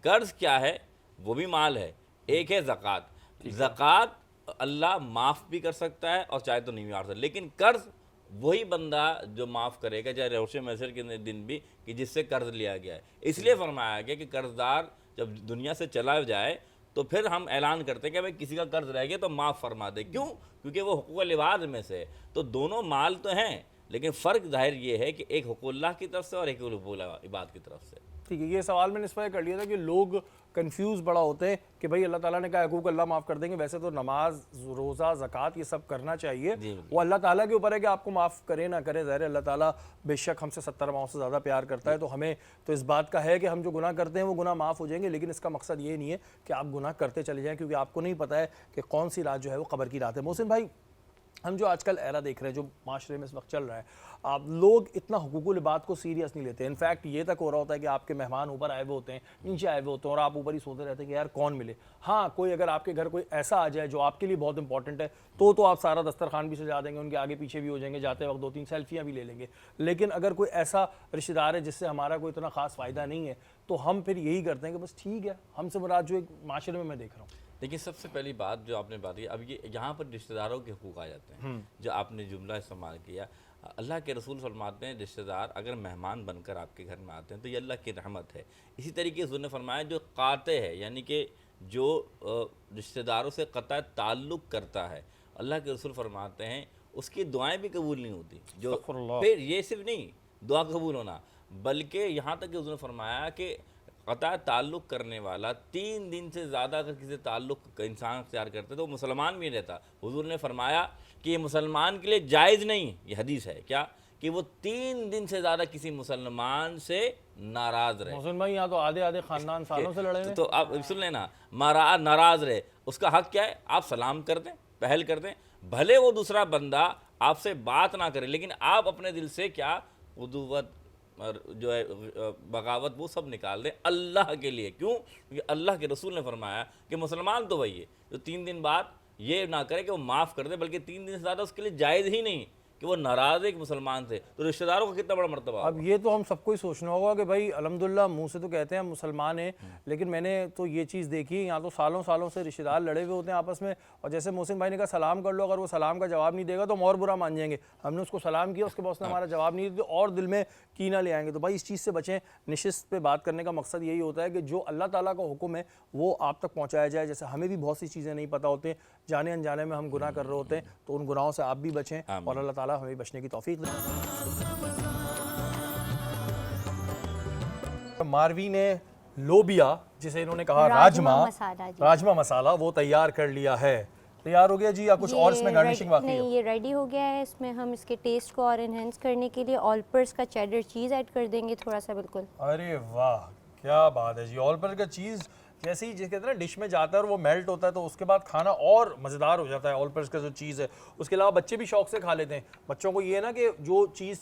कर्ज़ क्या है? वो भी माल है। एक है ज़कात। ज़कात अल्लाह माफ़ भी कर सकता है और चाहे तो नहीं भी माफ़ कर सकता, लेकिन कर्ज़ वही बंदा जो माफ़ करेगा, चाहे रोशे मैसर के दिन भी, कि जिससे कर्ज़ लिया गया है। इसलिए फरमाया गया कि कर्ज़दार जब दुनिया से चला जाए तो फिर हम ऐलान करते हैं कि भाई किसी का कर्ज़ रह गया तो माफ़ फरमा दे। क्यों? क्योंकि वो हुकूकुल इबाद में से है। तो दोनों माल तो हैं, लेकिन फ़र्क ज़ाहिर ये है कि एक हुकूकुल्लाह की तरफ से और एक हुकूकुल इबाद की तरफ से। ठीक है, ये सवाल मैंने इस पर कर लिया था कि लोग कंफ्यूज बड़ा होते हैं कि भाई अल्लाह ताला ने कहा हकूक़ अल्लाह माफ़ कर देंगे, वैसे तो नमाज, रोज़ा, ज़कात ये सब करना चाहिए, वो अल्लाह ताला के ऊपर है कि आपको माफ़ करे ना करे। ज़ाहिर अल्लाह ताला बेशक हमसे 70 माओं से ज़्यादा प्यार करता है, तो हमें तो इस बात का है कि हम जो गुनाह करते हैं वो गुनाह माफ़ हो जाएंगे, लेकिन इसका मकसद ये नहीं है कि आप गुनाह करते चले जाएँ, क्योंकि आपको नहीं पता है कि कौन सी रात जो है वो कब्र की रात है। मोहसिन भाई, हम जो आजकल एरा देख रहे हैं, जो माशरे में इस वक्त चल रहा है, आप लोग इतना हुकूकुल इबाद को सीरियस नहीं लेते। इनफैक्ट ये तक हो रहा होता है कि आपके मेहमान ऊपर आए हुए होते हैं, नीचे आए हुए होते हैं, और आप ऊपर ही सोते रहते हैं कि यार कौन मिले। हाँ, कोई अगर आपके घर कोई ऐसा आ जाए जो आपके लिए बहुत इंपॉर्टेंट है, तो आप सारा दस्तरखान भी सजा देंगे, उनके आगे पीछे भी हो जाएंगे, जाते वक्त 2-3 सेल्फियाँ भी ले लेंगे। लेकिन अगर कोई ऐसा रिश्तेदार है जिससे हमारा कोई इतना खास फ़ायदा नहीं है, तो हम फिर यही करते हैं कि बस ठीक है, हमसे मुराद जो एक माशरे में मैं देख रहा हूँ। देखिए सबसे पहली बात जो आपने बात की, अब ये यहाँ पर रिश्तेदारों के हकूक़ आ जाते हैं, जो आपने जुमला इस्तेमाल किया। अल्लाह के रसूल फरमाते हैं रिश्तेदार अगर मेहमान बनकर आपके घर में आते हैं तो ये अल्लाह की रहमत है। इसी तरीके से उन्होंने फरमाया जो काते है, यानी कि जो रिश्तेदारों से क़तअ ताल्लुक़ करता है, अल्लाह के रसूल फरमाते हैं उसकी दुआएँ भी कबूल नहीं होती। जो फिर ये सिर्फ नहीं दुआ कबूल होना, बल्कि यहाँ तक कि उसने फरमाया कि क़तअ ताल्लुक़ करने वाला 3 दिन से ज़्यादा अगर किसी ताल्लुक़ इंसान अख्तियार करते तो मुसलमान भी नहीं रहता। हुज़ूर ने फरमाया कि ये मुसलमान के लिए जायज़ नहीं, ये हदीस है क्या, कि वो 3 दिन से ज़्यादा किसी मुसलमान से नाराज़ रहे। मोहसिन भाई, यहाँ तो आधे खानदान सालों से लड़े हुए। तो आप सुन लेना, नाराज़ रहे, उसका हक़ क्या है? आप सलाम कर दें, पहल कर दें, भले वो दूसरा बंदा आपसे बात ना करे, लेकिन आप अपने दिल से क्या उदुवत और जो है बगावत वो सब निकाल दें अल्लाह के लिए। क्यों? क्योंकि अल्लाह के रसूल ने फरमाया कि मुसलमान तो वही है जो 3 दिन बाद ये ना करे कि वो माफ़ कर दे, बल्कि 3 दिन से ज़्यादा उसके लिए जायज़ ही नहीं कि वो नाराज़ है एक मुसलमान से, तो रिश्तेदारों का कितना बड़ा मर्तबा। अब ये तो हम सबको ही सोचना होगा कि भाई अल्हम्दुलिल्लाह मुंह से तो कहते हैं हम मुसलमान हैं, लेकिन मैंने तो ये चीज़ देखी है, यहाँ तो सालों से रिश्तेदार लड़े हुए होते हैं आपस में। और जैसे मोहसिन भाई ने कहा सलाम कर लो, अगर वो सलाम का जवाब नहीं देगा तो हम और बुरा मान जाएंगे, हमने उसको सलाम किया, उसके बाद उसने हमारा जवाब नहीं दिया, और दिल में कीना ले आएंगे। तो भाई इस चीज़ से बचें। निशिस्त पे बात करने का मकसद यही होता है कि जो अल्लाह ताला का हुक्म है वो आप तक पहुँचाया जाए। जैसे हमें भी बहुत सी चीज़ें नहीं पता होती, जाने अनजाने में हम गुनाह कर रहे होते हैं, तो उन गुनाहों से आप भी बचें और अल्लाह ताला हमें बचने की तौफीक। मारवी ने लोबिया, जिसे इन्होंने कहा राजमा मसाला, वो तैयार कर लिया है। तैयार हो गया जी या कुछ और इसमें गार्निशिंग बाकी नहीं, है? ये रेडी हो गया है। इसमें हम इसके टेस्ट को और इन्हेंस करने के लिए ऑल पर्स का चेडर चीज़ ऐड कर देंगे थोड़ा सा, बिल्कुल। अरे वाह क्या बात है जी। ऑल पर का चीज़ जैसे ही जिस कहते हैं ना डिश में जाता है और वो मेल्ट होता है तो उसके बाद खाना और मज़ेदार हो जाता है। ऑल पर का जो चीज़ है उसके अलावा बच्चे भी शौक से खा लेते हैं। बच्चों को ये है ना कि जो चीज़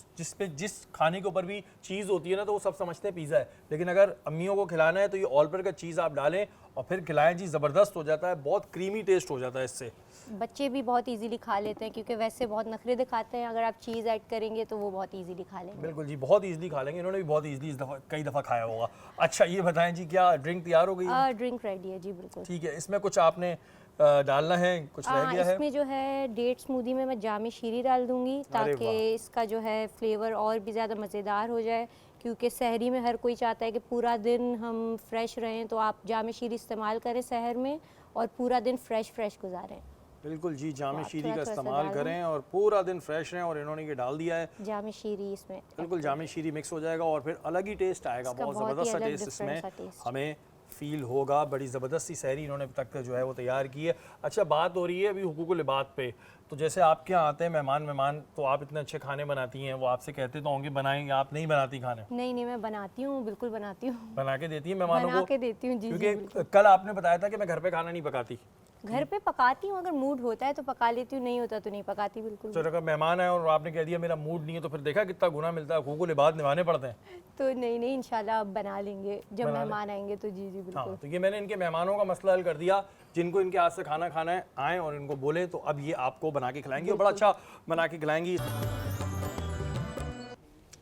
जिस खाने के ऊपर भी चीज़ होती है ना तो वो सब समझते हैं पिज़्ज़ा है, लेकिन अगर अम्मियों को खिलाना है तो ये ऑल पर का चीज़ आप डालें और फिर खिलाएं जी, ज़बरदस्त हो जाता है, बहुत क्रीमी टेस्ट हो जाता है इससे। बच्चे भी बहुत इजीली खा लेते हैं क्योंकि वैसे बहुत नखरे दिखाते हैं, अगर आप चीज़ ऐड करेंगे तो वो बहुत इजीली खा लेंगे। बिल्कुल जी, बहुत इजीली खा लेंगे, इन्होंने भी बहुत इजीली इस दफ़ा कई दफ़ा खाया होगा। अच्छा ये बताएं जी, क्या ड्रिंक तैयार हो गई है? ड्रिंक रेडी है जी, बिल्कुल। ठीक है, इसमें कुछ आपने डालना है, कुछ रह गया है? इसमें जो है डेट स्मूदी में मैं जामी शीरी डाल दूंगी ताकि वाह। इसका जो है फ्लेवर और भी ज़्यादा मज़ेदार हो जाए, क्योंकि सहरी में हर कोई चाहता है कि पूरा दिन हम फ्रेश रहें, तो आप जामी शीरी इस्तेमाल करें सहर में और पूरा दिन फ्रेश गुजारें। बिल्कुल जी, जामे आप शीरी का थोड़ा-थोड़ा सा इस्तेमाल डाल करें और पूरा दिन फ्रेश रहें, और इन्होंने ये डाल दिया है। जामी शीरी इसमें बिल्कुल जामे शीरी मिक्स हो जाएगा और फिर अलग ही टेस्ट आएगा, इसका बहुत बहुत ही ज़बरदस्त सा अलग टेस्ट इसमें different सा taste। हमें फील होगा। बड़ी ज़बरदस्त सी सहरी इन्होंने अब तक जो है वो तैयार की है। अच्छा बात हो रही है अभी हुकूकुल लिबात पे, तो जैसे आपके यहाँ आते हैं मेहमान तो आप इतने अच्छे खाने बनाती हैं, वो आपसे कहते तो होंगे बनाएंगे, आप नहीं बनाती खाने? नहीं, मैं बनाती हूँ, बिल्कुल बनाती हूँ। बना के देती है मेहमानों बना को? के देती हूँ जी, क्योंकि बिल्कुल। कल आपने बताया था कि मैं घर पे खाना नहीं पकाती। घर पे पकाती हूँ, अगर मूड होता है तो पका लेती हूँ, नहीं होता तो नहीं पकाती, बिल्कुल। तो अगर मेहमान है और आपने कह दिया मेरा मूड नहीं है, तो फिर देखा कितना गुना मिलता है, हुकूकुल लिबात निभाने पड़ते हैं। तो नहीं इंशाल्लाह अब बना लेंगे जब मेहमान आएंगे तो। जी बिल्कुल। हाँ, तो ये मैंने इनके मेहमानों का मसला हल कर दिया, जिनको इनके हाथ से खाना खाना है आएँ और इनको बोले तो अब ये आपको बना के खिलाएंगी और बड़ा अच्छा बना के खिलाएंगी।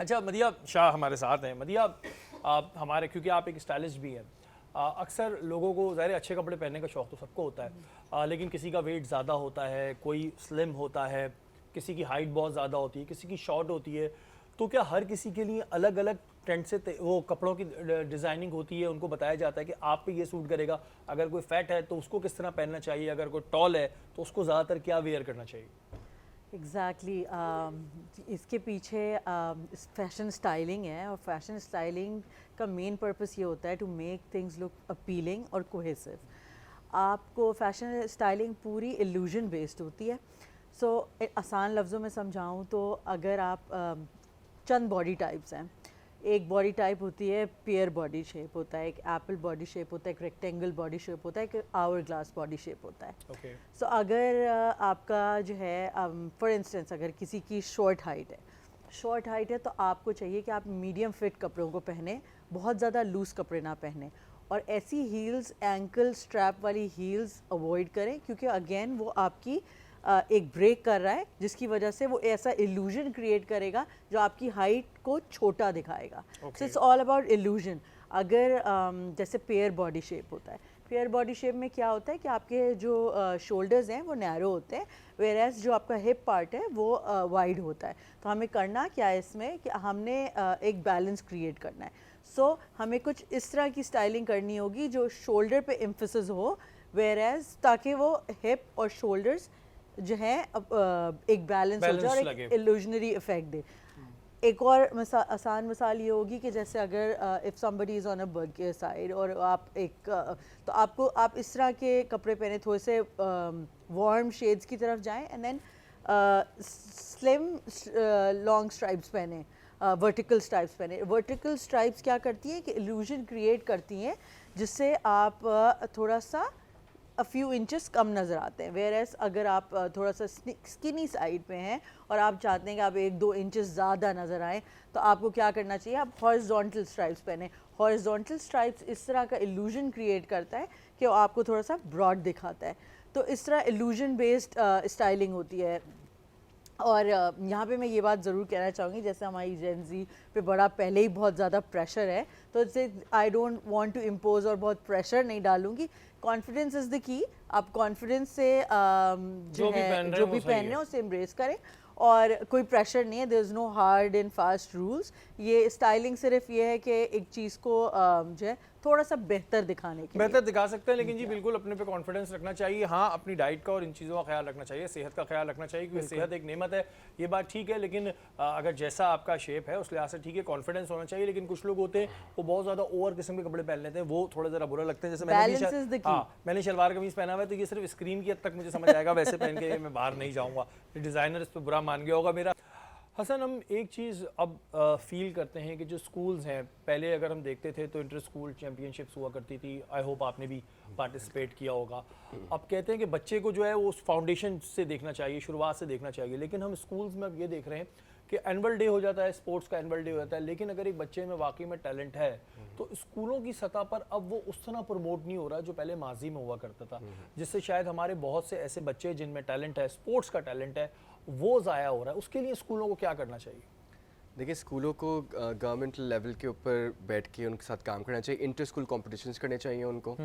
अच्छा मदिया शाह हमारे साथ हैं। मदिया आप हमारे, क्योंकि आप एक स्टाइलिस्ट भी हैं, अक्सर लोगों को ज़ाहिर अच्छे कपड़े पहनने का शौक़ तो सबको होता है, लेकिन किसी का वेट ज़्यादा होता है, कोई स्लिम होता है, किसी की हाइट बहुत ज़्यादा होती है, किसी की शॉर्ट होती है, तो क्या हर किसी के लिए अलग अलग ट्रेंड से वो कपड़ों की डिज़ाइनिंग होती है, उनको बताया जाता है कि आप पे ये सूट करेगा? अगर कोई फैट है तो उसको किस तरह पहनना चाहिए, अगर कोई टॉल है तो उसको ज़्यादातर क्या वेयर करना चाहिए? एग्जैक्टली इसके पीछे फैशन स्टाइलिंग है, और फैशन स्टाइलिंग का मेन पर्पस ये होता है to make things look appealing और कोहेसिव। आपको फैशन स्टाइलिंग पूरी इल्यूजन बेस्ड होती है। सो आसान लफ्ज़ों में समझाऊं तो अगर आप चंद बॉडी टाइप्स हैं, एक बॉडी टाइप होती है पेयर बॉडी शेप होता है, एक एप्पल बॉडी शेप होता है, एक रेक्टेंगल बॉडी शेप होता है, एक आवर ग्लास बॉडी शेप होता है। सो अगर आपका जो है फॉर इंस्टेंस अगर किसी की शॉर्ट हाइट है तो आपको चाहिए कि आप मीडियम फिट कपड़ों को पहने, बहुत ज़्यादा लूज़ कपड़े ना पहने, और ऐसी हील्स, एंकल स्ट्रैप वाली हील्स अवॉइड करें, क्योंकि अगेन वो आपकी एक ब्रेक कर रहा है, जिसकी वजह से वो ऐसा इल्यूजन क्रिएट करेगा जो आपकी हाइट को छोटा दिखाएगा। So it's all about illusion. अगर जैसे पेयर बॉडी शेप होता है, पेयर बॉडी शेप में क्या होता है कि आपके जो शोल्डर्स हैं वो नैरो होते हैं, वेयर एज जो आपका हिप पार्ट है वो वाइड होता है। तो हमें करना क्या है इसमें कि हमने एक बैलेंस क्रिएट करना है। सो हमें कुछ इस तरह की स्टाइलिंग करनी होगी जो शोल्डर पे एम्फेसिस हो, वेयर एज ताकि वो हिप और शोल्डर्स जो है एक बैलेंस हो जाए और एक इल्यूजनरी इफेक्ट दे। एक और आसान मिसाल ये होगी कि जैसे अगर if somebody is on a burger side और आप तो आप इस तरह के कपड़े पहने, थोड़े से वार्म शेड्स की तरफ जाएं, and then slim long stripes पहने, वर्टिकल स्ट्राइप्स पहने। वर्टिकल स्ट्राइप्स क्या करती हैं कि इल्यूजन क्रिएट करती हैं, जिससे आप थोड़ा सा अ फ्यू इंचेस कम नज़र आते हैं। वेयर एज अगर आप थोड़ा सा स्किनी साइड पे हैं और आप चाहते हैं कि आप 1-2 इंचेस ज़्यादा नज़र आएँ, तो आपको क्या करना चाहिए, आप हॉरिजॉन्टल स्ट्राइप्स पहने। हॉरिजॉन्टल स्ट्राइप्स इस तरह का इल्यूजन क्रिएट करता है कि वो आपको थोड़ा सा ब्रॉड दिखाता है। तो इस तरह इल्यूजन बेस्ड स्टाइलिंग होती है। और यहाँ पे मैं ये बात ज़रूर कहना चाहूँगी, जैसे हमारी जेन ज़ी पे बड़ा पहले ही बहुत ज़्यादा प्रेशर है, तो इससे I don't want to impose और बहुत प्रेशर नहीं डालूंगी। Confidence is the key. आप कॉन्फिडेंस से जो भी पहन रहे हैं उसे एम्ब्रेस करें, और कोई प्रेशर नहीं है। There is no hard and fast rules. ये स्टाइलिंग सिर्फ ये है कि एक चीज़ को जो है थोड़ा सा बेहतर दिखाने के लिए? बेहतर दिखा सकते हैं, लेकिन जी बिल्कुल अपने पे कॉन्फिडेंस रखना चाहिए। हाँ, अपनी डाइट का और इन चीज़ों का ख्याल रखना चाहिए, सेहत का ख्याल रखना चाहिए, क्योंकि सेहत एक नेमत है, ये बात ठीक है। लेकिन अगर जैसा आपका शेप है उस लिहाज से ठीक है, कॉन्फिडेंस होना चाहिए। लेकिन कुछ लोग होते हैं वो बहुत ज़्यादा ओवर किस्म के कपड़े पहन लेते हैं, वो थोड़ा ज़रा बुरा लगते हैं। जैसे Balance is the key. मैंने शलवार कमीज पहना हुआ है, तो ये सिर्फ स्क्रीन की हद तक मुझे समझ आएगा, वैसे पहन के मैं बाहर नहीं जाऊँगा। डिज़ाइनर इस पर बुरा मान गया होगा मेरा। हसन, हम एक चीज़ अब फील करते हैं कि जो स्कूल्स हैं, पहले अगर हम देखते थे तो इंटर स्कूल चैम्पियनशिप्स हुआ करती थी, आई होप आपने भी पार्टिसिपेट किया होगा। अब कहते हैं कि बच्चे को जो है वो उस फाउंडेशन से देखना चाहिए, शुरुआत से देखना चाहिए। लेकिन हम स्कूल्स में अब ये देख रहे हैं कि एनुअल डे हो जाता है, स्पोर्ट्स का एनुअल डे हो जाता है, लेकिन अगर एक बच्चे में वाकई में टैलेंट है तो स्कूलों की सतह पर अब वो उस तरह प्रमोट नहीं हो रहा जो पहले माजी में हुआ करता था, जिससे शायद हमारे बहुत से ऐसे बच्चे जिनमें टैलेंट है, स्पोर्ट्स का टैलेंट है, वो ज़ाया हो रहा है। उसके लिए स्कूलों को क्या करना चाहिए? देखिए, स्कूलों को गवर्नमेंट लेवल के ऊपर बैठ के उनके साथ काम करना चाहिए, इंटर स्कूल कॉम्पिटिशन्स करने चाहिए उनको,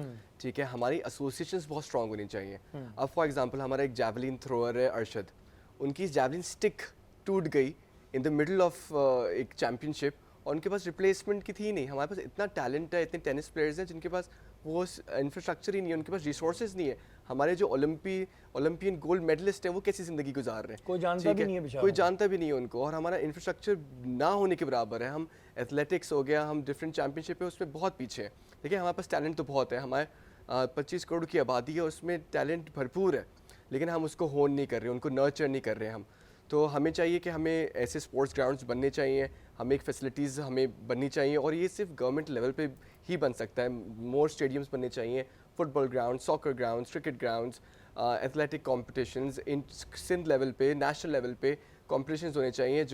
ठीक है। हमारी एसोसिएशंस बहुत स्ट्रांग होनी चाहिए। अब फॉर एग्जांपल हमारा एक जैवलिन थ्रोअर है अरशद, उनकी जैवलिन स्टिक टूट गई इन द मिडल ऑफ एक चैम्पियनशिप, और उनके पास रिप्लेसमेंट की थी नहीं। हमारे पास इतना टैलेंट है, इतने टेनिस प्लेयर्स हैं जिनके पास वो इंफ्रास्ट्रक्चर ही नहीं है, उनके पास रिसोर्सेज नहीं है। हमारे जो ओलंपियन गोल्ड मेडलिस्ट हैं वो कैसी ज़िंदगी गुजार रहे हैं, कोई जानता भी नहीं है बेचारा, कोई जानता भी नहीं है उनको। और हमारा इंफ्रास्ट्रक्चर ना होने के बराबर है। हम एथलेटिक्स हो गया, हम डिफरेंट चैम्पियनशिप है उसमें बहुत पीछे हैं। देखिए, हमारे पास टैलेंट तो बहुत है, हमारे 25 करोड़ की आबादी है, उसमें टैलेंट भरपूर है, लेकिन हम उसको होन नहीं कर रहे, उनको नर्चर नहीं कर रहे हम। तो हमें चाहिए कि हमें ऐसे स्पोर्ट्स ग्राउंड्स बनने चाहिए, हमें एक फैसिलिटीज़ हमें बननी चाहिए, और ये सिर्फ गवर्नमेंट लेवल पे ही बन सकता है। मोर स्टेडियम्स बनने चाहिए, football ground, soccer grounds, cricket grounds, athletic competitions, in Sindh level पे, नेशनल लेवल पे कॉम्पिटिशन्स होने चाहिए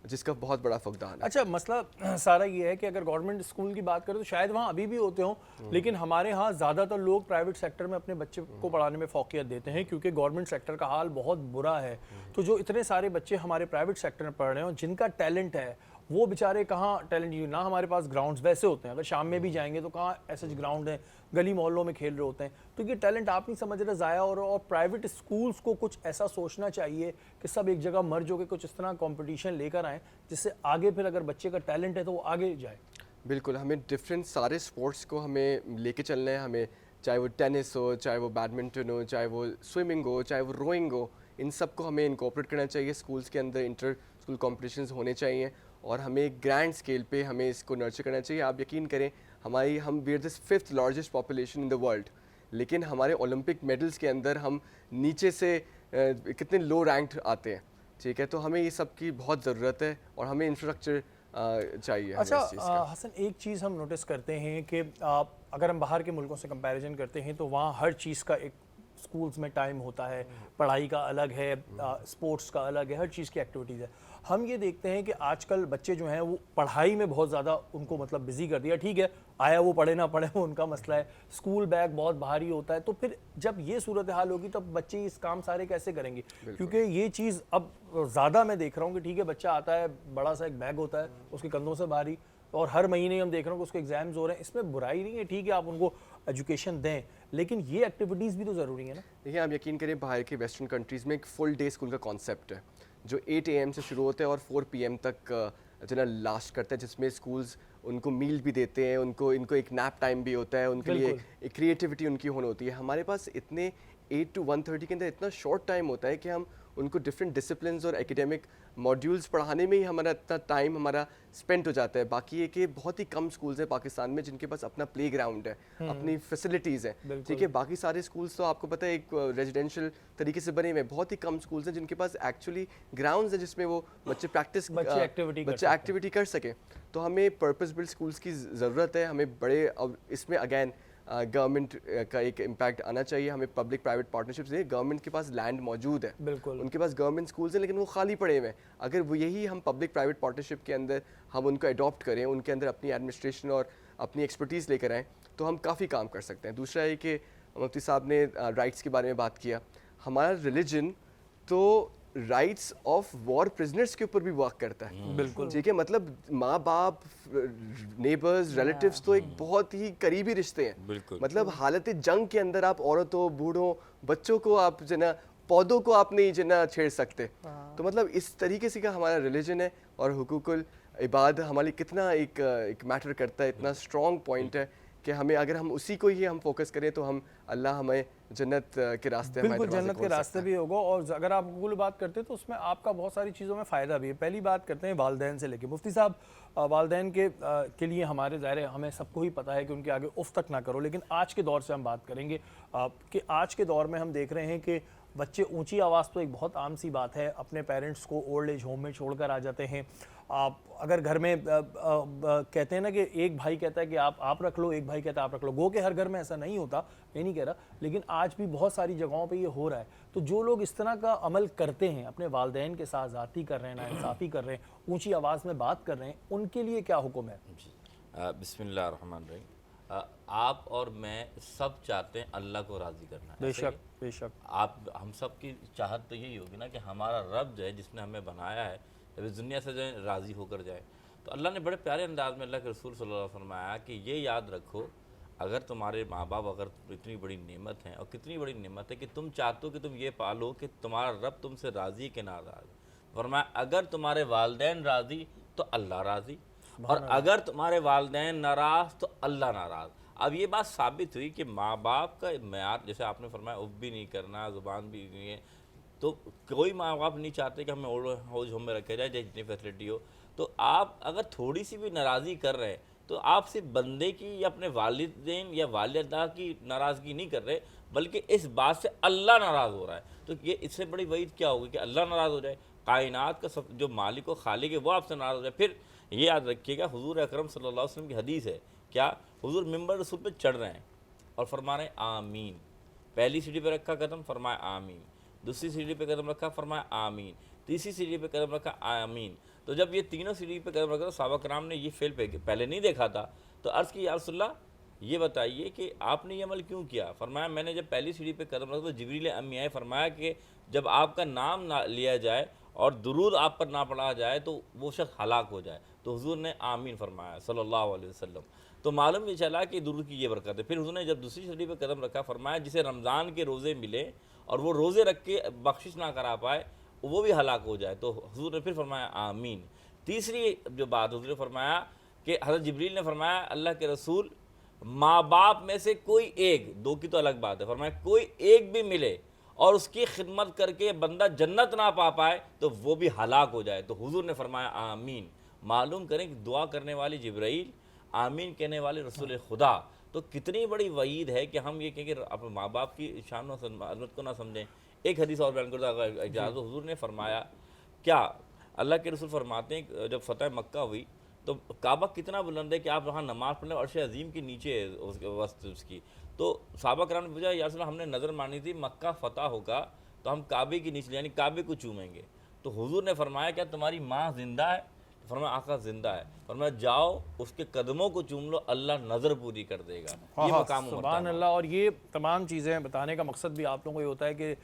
जिसका बहुत बड़ा फुकदान है। अच्छा, मसला सारा ये है कि अगर गवर्नमेंट स्कूल की बात करें तो शायद वहाँ अभी भी होते हों, लेकिन हमारे यहाँ ज़्यादातर लोग प्राइवेट सेक्टर में अपने बच्चे को पढ़ाने में फोकियत देते हैं, क्योंकि गवर्नमेंट सेक्टर का हाल बहुत बुरा है। तो जो इतने सारे बच्चे हमारे प्राइवेट सेक्टर में पढ़ रहे हो, जिनका टैलेंट है, वो बेचारे कहाँ टैलेंट, ना हमारे पास ग्राउंड्स वैसे होते हैं, अगर शाम में भी जाएंगे तो कहाँ ऐसे ग्राउंड हैं, गली मोहल्लों में खेल रहे होते हैं। तो ये टैलेंट आप नहीं समझ रहे, ज़ाया हो रहा है। और प्राइवेट स्कूल्स को कुछ ऐसा सोचना चाहिए कि सब एक जगह मर्ज होकर कुछ इस तरह कंपटीशन लेकर आएँ जिससे आगे फिर अगर बच्चे का टैलेंट है तो वो आगे जाए। बिल्कुल, हमें डिफरेंट सारे स्पोर्ट्स को हमें लेके चलना है। हमें चाहे वो टेनिस हो, चाहे वो बैडमिंटन हो, चाहे वो स्विमिंग हो, चाहे वो रोइंग हो, इन सब को हमें इनकॉर्पोरेट करना चाहिए। स्कूल्स के अंदर इंटर स्कूल कॉम्पिटिशन्स होने चाहिए, और हमें ग्रैंड स्केल पे हमें इसको नर्चर करना चाहिए। आप यकीन करें, हम we are the 5th largest population in the world, लेकिन हमारे ओलंपिक मेडल्स के अंदर हम नीचे से कितने लो रैंक्ड आते हैं, ठीक है। तो हमें ये सब की बहुत ज़रूरत है, और हमें इंफ्रास्ट्रक्चर चाहिए। अच्छा हसन, एक चीज़ हम नोटिस करते हैं कि अगर हम बाहर के मुल्कों से कंपैरिजन करते हैं तो वहाँ हर चीज़ का एक स्कूल्स में टाइम होता है, पढ़ाई का अलग है, स्पोर्ट्स का अलग है, हर चीज़ की एक्टिविटीज़ है। हम ये देखते हैं कि आजकल बच्चे जो हैं वो पढ़ाई में बहुत ज़्यादा उनको मतलब बिजी कर दिया। ठीक है, आया वो पढ़े ना पढ़े वो उनका मसला है, स्कूल बैग बहुत भारी होता है। तो फिर जब ये सूरत हाल होगी तब बच्चे इस काम सारे कैसे करेंगे? क्योंकि ये चीज़ अब ज़्यादा मैं देख रहा हूँ कि ठीक है, बच्चा आता है, बड़ा सा एक बैग होता है उसके कंधों से भारी, और हर महीने हम देख रहे हैं कि उसके एग्जाम्स हो रहे हैं। इसमें बुराई नहीं है, ठीक है, आप उनको एजुकेशन दें, लेकिन ये एक्टिविटीज़ भी तो ज़रूरी है ना। देखिए, आप यकीन करें, बाहर के वेस्टर्न कंट्रीज़ में एक फुल डे स्कूल का कॉन्सेप्ट है, जो 8 AM से शुरू होता है और 4 PM तक जो ना लास्ट करता है, जिसमें स्कूल्स उनको मील भी देते हैं, इनको एक नैप टाइम भी होता है, उनके लिए एक क्रिएटिविटी उनकी होनी होती है। हमारे पास इतने 8 to 1:30 के अंदर इतना शॉर्ट टाइम होता है कि हम उनको डिफरेंट डिसिप्लिन्स और एकेडमिक मॉड्यूल्स पढ़ाने में ही हमारा इतना टाइम हमारा स्पेंड हो जाता है। बाकी ये कि बहुत ही कम स्कूल्स हैं पाकिस्तान में जिनके पास अपना प्ले ग्राउंड है, अपनी फैसिलिटीज़ हैं, ठीक है। बाकी सारे स्कूल्स तो आपको पता है एक रेजिडेंशियल तरीके से बने हुए, बहुत ही कम स्कूल्स हैं जिनके पास एक्चुअली ग्राउंड्स हैं जिसमें वो बच्चे एक्टिविटी कर सकें। तो हमें पर्पस बिल्ड स्कूल्स की ज़रूरत है। हमें बड़े, अब इसमें अगैन गवर्नमेंट का एक इम्पैक्ट आना चाहिए। हमें पब्लिक प्राइवेट पार्टनरशिप्स है, गवर्नमेंट के पास लैंड मौजूद है, बिल्कुल, उनके पास गवर्नमेंट स्कूल्स हैं, लेकिन वो खाली पड़े हुए हैं। अगर वो यही हम पब्लिक प्राइवेट पार्टनरशिप के अंदर हम उनको अडॉप्ट करें, उनके अंदर अपनी एडमिनिस्ट्रेशन और अपनी एक्सपर्टीज़ लेकर आएँ, तो हम काफ़ी काम कर सकते हैं। दूसरा है कि मुफ्ती साहब ने राइट्स के बारे में बात किया। हमारा रिलीजन तो राइट्स ऑफ वॉर प्रिजनर्स के ऊपर भी वर्क करता है, बिल्कुल, ठीक है। मतलब माँ बाप, नेबर्स, रिलेटिव्स तो एक बहुत ही करीबी रिश्ते हैं। मतलब हालत जंग के अंदर आप औरतों, बूढ़ों, बच्चों को आप जो ना, पौधों को आप नहीं जो ना छेड़ सकते। तो मतलब इस तरीके से का हमारा रिलीजन है, और हुकूकुल इबाद हमारे कितना एक मैटर करता है, इतना स्ट्रॉन्ग पॉइंट है कि हमें अगर हम उसी को ही हम फोकस करें तो हम अल्लाह हमें जन्नत के रास्ते हमारे बिल्कुल दरवाजे जन्नत के खोल रास्ते सकता है। भी होगा। और अगर आप गूगल बात करते हैं तो उसमें आपका बहुत सारी चीज़ों में फ़ायदा भी है। पहली बात करते हैं वालदैन से लेके। मुफ्ती साहब, वालदैन के लिए हमारे ज़ाहिर है हमें सबको ही पता है कि उनके आगे उफ तक ना करो, लेकिन आज के दौर से हम बात करेंगे कि आज के दौर में हम देख रहे हैं कि बच्चे ऊंची आवाज़ तो एक बहुत आम सी बात है, अपने पेरेंट्स को ओल्ड एज होम में छोड़कर आ जाते हैं। आप अगर घर में कहते हैं ना कि एक भाई कहता है कि आप रख लो, एक भाई कहता है आप रख लो। गो के हर घर में ऐसा नहीं होता, मैं नहीं कह रहा, लेकिन आज भी बहुत सारी जगहों पे ये हो रहा है। तो जो लोग इस तरह का अमल करते हैं, अपने वालदैन के साथ ज़्यादती कर रहे हैं, नाइंसाफ़ी कर रहे हैं, ऊंची आवाज़ में बात कर रहे हैं, उनके लिए क्या हुक्म है? जी, बिस्मिल्लाहिर्रहमानिर्रहीम। आप और मैं सब चाहते हैं अल्लाह को राज़ी करना। बेशक बेशक। आप हम सब की चाहत तो यही होगी ना कि हमारा रब जो है जिसने हमें बनाया है जब इस दुनिया से जो है राज़ी होकर जाए। तो अल्लाह ने बड़े प्यारे अंदाज में अल्लाह के रसूल सल्लल्लाहु अलैहि वसल्लम फरमाया कि ये याद रखो, अगर तुम्हारे माँ बाप अगर इतनी बड़ी नेमत हैं, और कितनी बड़ी नेमत है कि तुम चाहते हो कि तुम ये पालो कि तुम्हारा रब तुमसे राज़ी के नाराज़। फरमाया अगर तुम्हारे वालदैन राज़ी तो अल्लाह राज़ी, और अगर तुम्हारे वालदैन नाराज़ तो अल्लाह नाराज़। अब ये बात साबित हुई कि माँ बाप का मेयार, जैसे आपने फरमाया उफ भी नहीं करना, ज़ुबान भी नहीं है, तो कोई माँ बाप नहीं चाहते कि हमें ओल्ड एज होम में रखा जाए जितनी फैसिलिटी हो। तो आप अगर थोड़ी सी भी नाराज़गी कर रहे हैं तो आप सिर्फ बंदे की या अपने वालिदैन या वालिदा की नाराज़गी नहीं कर रहे, बल्कि इस बात से अल्लाह नाराज़ हो रहा है। तो ये इससे बड़ी वईद क्या होगी कि अल्लाह नाराज़ हो जाए, कायनात का सब जो मालिक व खालिक है वो आपसे नाराज़ हो जाए। फिर ये याद रखिएगा, हुजूर अकरम सल्लल्लाहु अलैहि वसल्लम की हदीस है, क्या हुजूर मिंबर रसूल पे चढ़ रहे हैं और फरमा रहे हैं आमीन। पहली सीढ़ी पे रखा कदम, फरमाया आमीन। दूसरी सीढ़ी पे कदम रखा, फरमाया आमीन। तीसरी सीढ़ी पे कदम रखा, आमीन। तो जब ये तीनों सीढ़ी पे कदम रखा तो सहाबा कराम ने ये फेल पहले नहीं देखा था, तो अर्ज़ की या रसूलल्लाह ये बताइए कि आपने ये अमल क्यों किया। फरमाया मैंने जब पहली सीढ़ी पे कदम रखा तो जिब्रील अम्मी आए, फरमाया कि जब आपका नाम ना लिया जाए और दुरूद आप पर ना पढ़ा जाए तो वो शख्स हलाक हो जाए। तो हुजूर ने आमीन फरमाया सल्लल्लाहु अलैहि वसल्लम। तो मालूम ये चला कि दुरूद की ये बरकत है। फिर हुजूर ने जब दूसरी सीढ़ी पे कदम रखा, फरमाया जिसे रमज़ान के रोज़े मिले और वो रोज़े रख के बख्शिश ना करा पाए वो भी हलाक हो जाए। तो हुजूर ने फिर फरमाया आमीन। तीसरी जो बात हुजूर ने फरमाया कि हज़रत जिब्रील ने फरमाया अल्लाह के रसूल, माँ बाप में से कोई एक, दो की तो अलग बात है, फरमाया कोई एक भी मिले और उसकी खिदमत करके बंदा जन्नत ना पा पाए तो वो भी हलाक हो जाए। तो हुजूर ने फरमाया आमीन। मालूम करें कि दुआ करने वाली जिब्राइल, आमीन कहने वाले रसूल खुदा। तो कितनी बड़ी वईद है कि हम ये कहें कि अपने माँ बाप की शान और अज़मत को ना समझें। एक हदीस और बयान करता इजाज़त, हुजूर ने फरमाया, क्या अल्लाह के रसूल फरमाते हैं जब फतह मक्का हुई तो काबा कितना बुलंद है कि आप वहाँ नमाज़ पढ़ने अर्श अज़ीम के नीचे है उसकी। तो सहाबा कराम ने पूछा या रसूल हमने नज़र मानी थी मक्का फ़तह होगा तो हम काबे के नीचे यानी काबे को चूमेंगे। तो हुजूर ने फरमाया क्या तुम्हारी माँ ज़िंदा है? फरमाया आका ज़िंदा है। फरमाया जाओ उसके कदमों को चूम लो, अल्लाह नज़र पूरी कर देगा। ये मकाम सुभान अल्लाह। और ये तमाम चीज़ें बताने का मकसद भी आप लोगों को ये होता है कि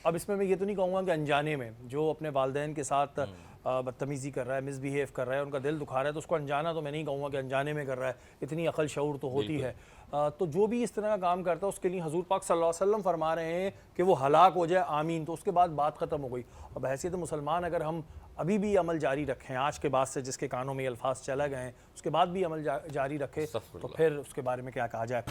अब इसमें मैं ये तो नहीं कहूँगा कि अनजाने में जो अपने वालदैन के साथ बदतमीज़ी कर रहा है, मिसबिहेव कर रहा है, उनका दिल दुखा रहा है, तो उसको अनजाना तो मैं नहीं कहूँगा कि अनजाने में कर रहा है, इतनी अकल शऊर तो होती है। तो जो भी इस तरह का काम करता है उसके लिए हजूर पाक सल्लल्लाहु अलैहि वसल्लम फरमा रहे हैं कि वो हलाक हो जाए, आमीन। तो उसके बाद बात ख़त्म हो गई। अब हैसियत मुसलमान अगर हम अभी भी अमल जारी रखें, आज के बाद से जिसके कानों में ये अल्फाज चला गए हैं उसके बाद भी अमल जारी रखें तो फिर उसके बारे में क्या कहा जाए।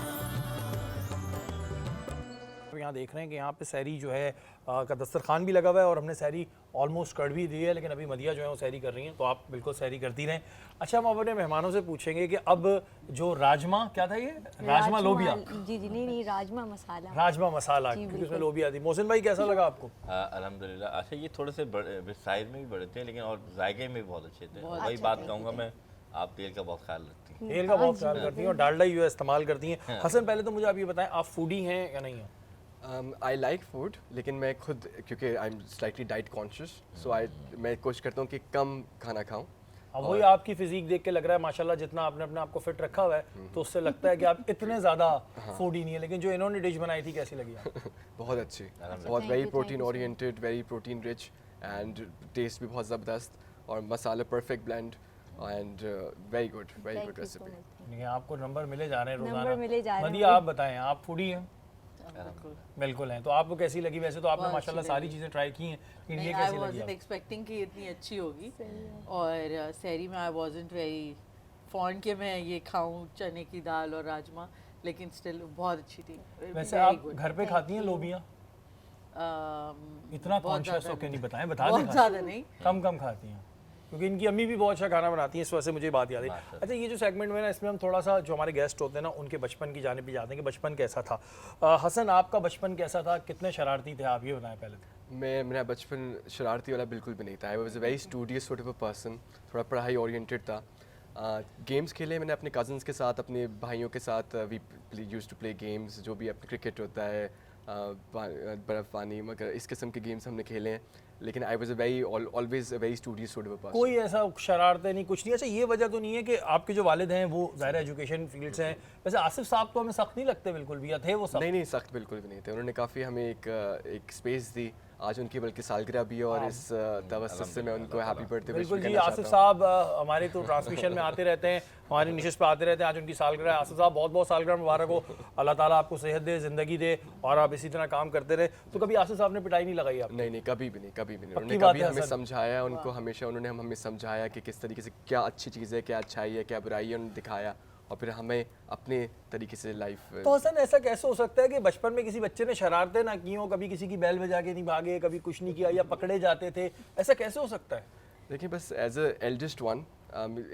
तो यहाँ देख रहे हैं कि यहाँ पे सहरी जो है का दस्तरखान भी लगा हुआ है और हमने सहरी ऑलमोस्ट कर भी दी है, लेकिन अभी मदिया जो है वो सहरी कर रही हैं, तो आप बिल्कुल सहरी करती रहें। अच्छा, हम अपने मेहमानों से पूछेंगे कि अब जो राजमा क्या था, ये राजमा लोबिया, जी जी नहीं राजमा मसाला, राजमा मसाला क्योंकि उसमें लोबिया थी। मोहसिन भाई कैसा लगा आपको? अल्हम्दुलिल्लाह। अच्छा, ये थोड़े से साइज़ में भी बड़े थे लेकिन और जायके में भी बहुत अच्छे थे। वही बात कहूँगा मैं, आप तेल का बहुत ख्याल रखती हैं। तेल का बहुत ख्याल करती हैं और डालडा यूँ इस्तेमाल करती हैं। हसन, पहले तो मुझे आप ये बताएं, आप फूडी हैं या नहीं हैं? आई लाइक फूड, लेकिन मैं खुद क्योंकि I am slightly diet conscious, so मैं कोशिश करता हूँ कि कम खाना खाऊँ। अब वही आपकी फिजिक देख के लग रहा है माशाल्लाह जितना आपने अपने आप को फिट रखा हुआ है तो उससे लगता है कि आप इतने ज़्यादा फूडी नहीं है। लेकिन जो इन्होंने डिश बनाई थी कैसी लगी आपको? बहुत अच्छी, बहुत very protein oriented, very protein rich and taste भी बहुत ज़बरदस्त और masala perfect blend and very good recipe. देखिए आपको नंबर मिले जा रहे हैं रोजाना। नंबर मिले जा रहे हैं। मदिया आप बताएं, आप फूडी हैं? बिल्कुल हैं। तो आपको कैसी लगी? वैसे तो आपने माशाल्लाह सारी चीज़ें ट्राई की हैं, लेकिन ये कैसी लगी? एक्सपेक्टिंग कि इतनी अच्छी होगी और सहरी में आई वाजंट वेरी फॉन्ड के मैं ये खाऊं चने की दाल और राजमा, लेकिन स्टिल बहुत अच्छी थी। वैसे आप घर पे खाती हैं लोबियाँ? इतना कॉन्शियस होकर नहीं बताएं, बता दें। बहुत ज़्यादा नहीं, कम कम खाती हैं, क्योंकि इनकी अम्मी भी बहुत अच्छा खाना बनाती हैं, इस वजह से मुझे बात याद आई। अच्छा, ये जो सेगमेंट में ना, इसमें हम थोड़ा सा जो हमारे गेस्ट होते हैं ना, उनके बचपन की जानिब भी जाते हैं कि बचपन कैसा था। हसन, आपका बचपन कैसा था? कितने शरारती थे आप, ये बताएं पहले तो। मेरा बचपन शरारती वाला बिल्कुल भी नहीं था। I was a very studious sort of a person, थोड़ा पढ़ाई ओरिएंटेड था। गेम्स खेले मैंने अपने कज़न्स के साथ, अपने भाइयों के साथ। We used to play games, जो भी अपने क्रिकेट होता है, बर्फ़ पानी, मगर इस किस्म के गेम्स हमने खेले हैं। लेकिन I was a very always a very studious sort of a person. कोई ऐसा शरारतें नहीं, कुछ नहीं? अच्छा, ये वजह तो नहीं है कि आपके जो वालिद हैं वो ज़ाहिर एजुकेशन फील्ड से हैं? वैसे आसिफ साहब तो हमें सख्त नहीं लगते बिल्कुल भी, या थे वो सख्त? नहीं, सख्त बिल्कुल भी नहीं थे। उन्होंने काफ़ी हमें एक स्पेस दी। आज उनकी बल्कि सालगिरह भी है, और इस तवस्सुस से मैं उनको हैप्पी बर्थडे विश बिल्कुल करना जी। चाहता आसिफ हूं। साहब हमारे तो ट्रांसमिशन में आते रहते हैं, हमारी निशिस्त पे आते रहते हैं। आज उनकी सालगिरह है। आसिफ साहब बहुत बहुत सालगिरह मुबारक हो, अल्लाह ताला आपको सेहत दे, ज़िंदगी दे, और आप इसी तरह काम करते रहे। तो कभी आसिफ साहब ने पिटाई नहीं लगाई आप? नहीं, कभी भी नहीं, कभी भी नहीं। पक्की उन्होंने बात कभी है हमें हसन। समझाया, उनको हमेशा उन्होंने हमें समझाया कि किस तरीके से क्या अच्छी चीज़ है, क्या अच्छाई है, क्या बुराई है, उन्होंने दिखाया, और फिर हमें अपने तरीके से लाइफ। तो हसन, ऐसा कैसे हो सकता है कि बचपन में किसी बच्चे ने शरारतें ना की हो, कभी किसी की बैल बजा के नहीं भागे, कभी कुछ नहीं किया, या पकड़े जाते थे? ऐसा कैसे हो सकता है? देखिए, बस एज अ एल्डेस्ट वन,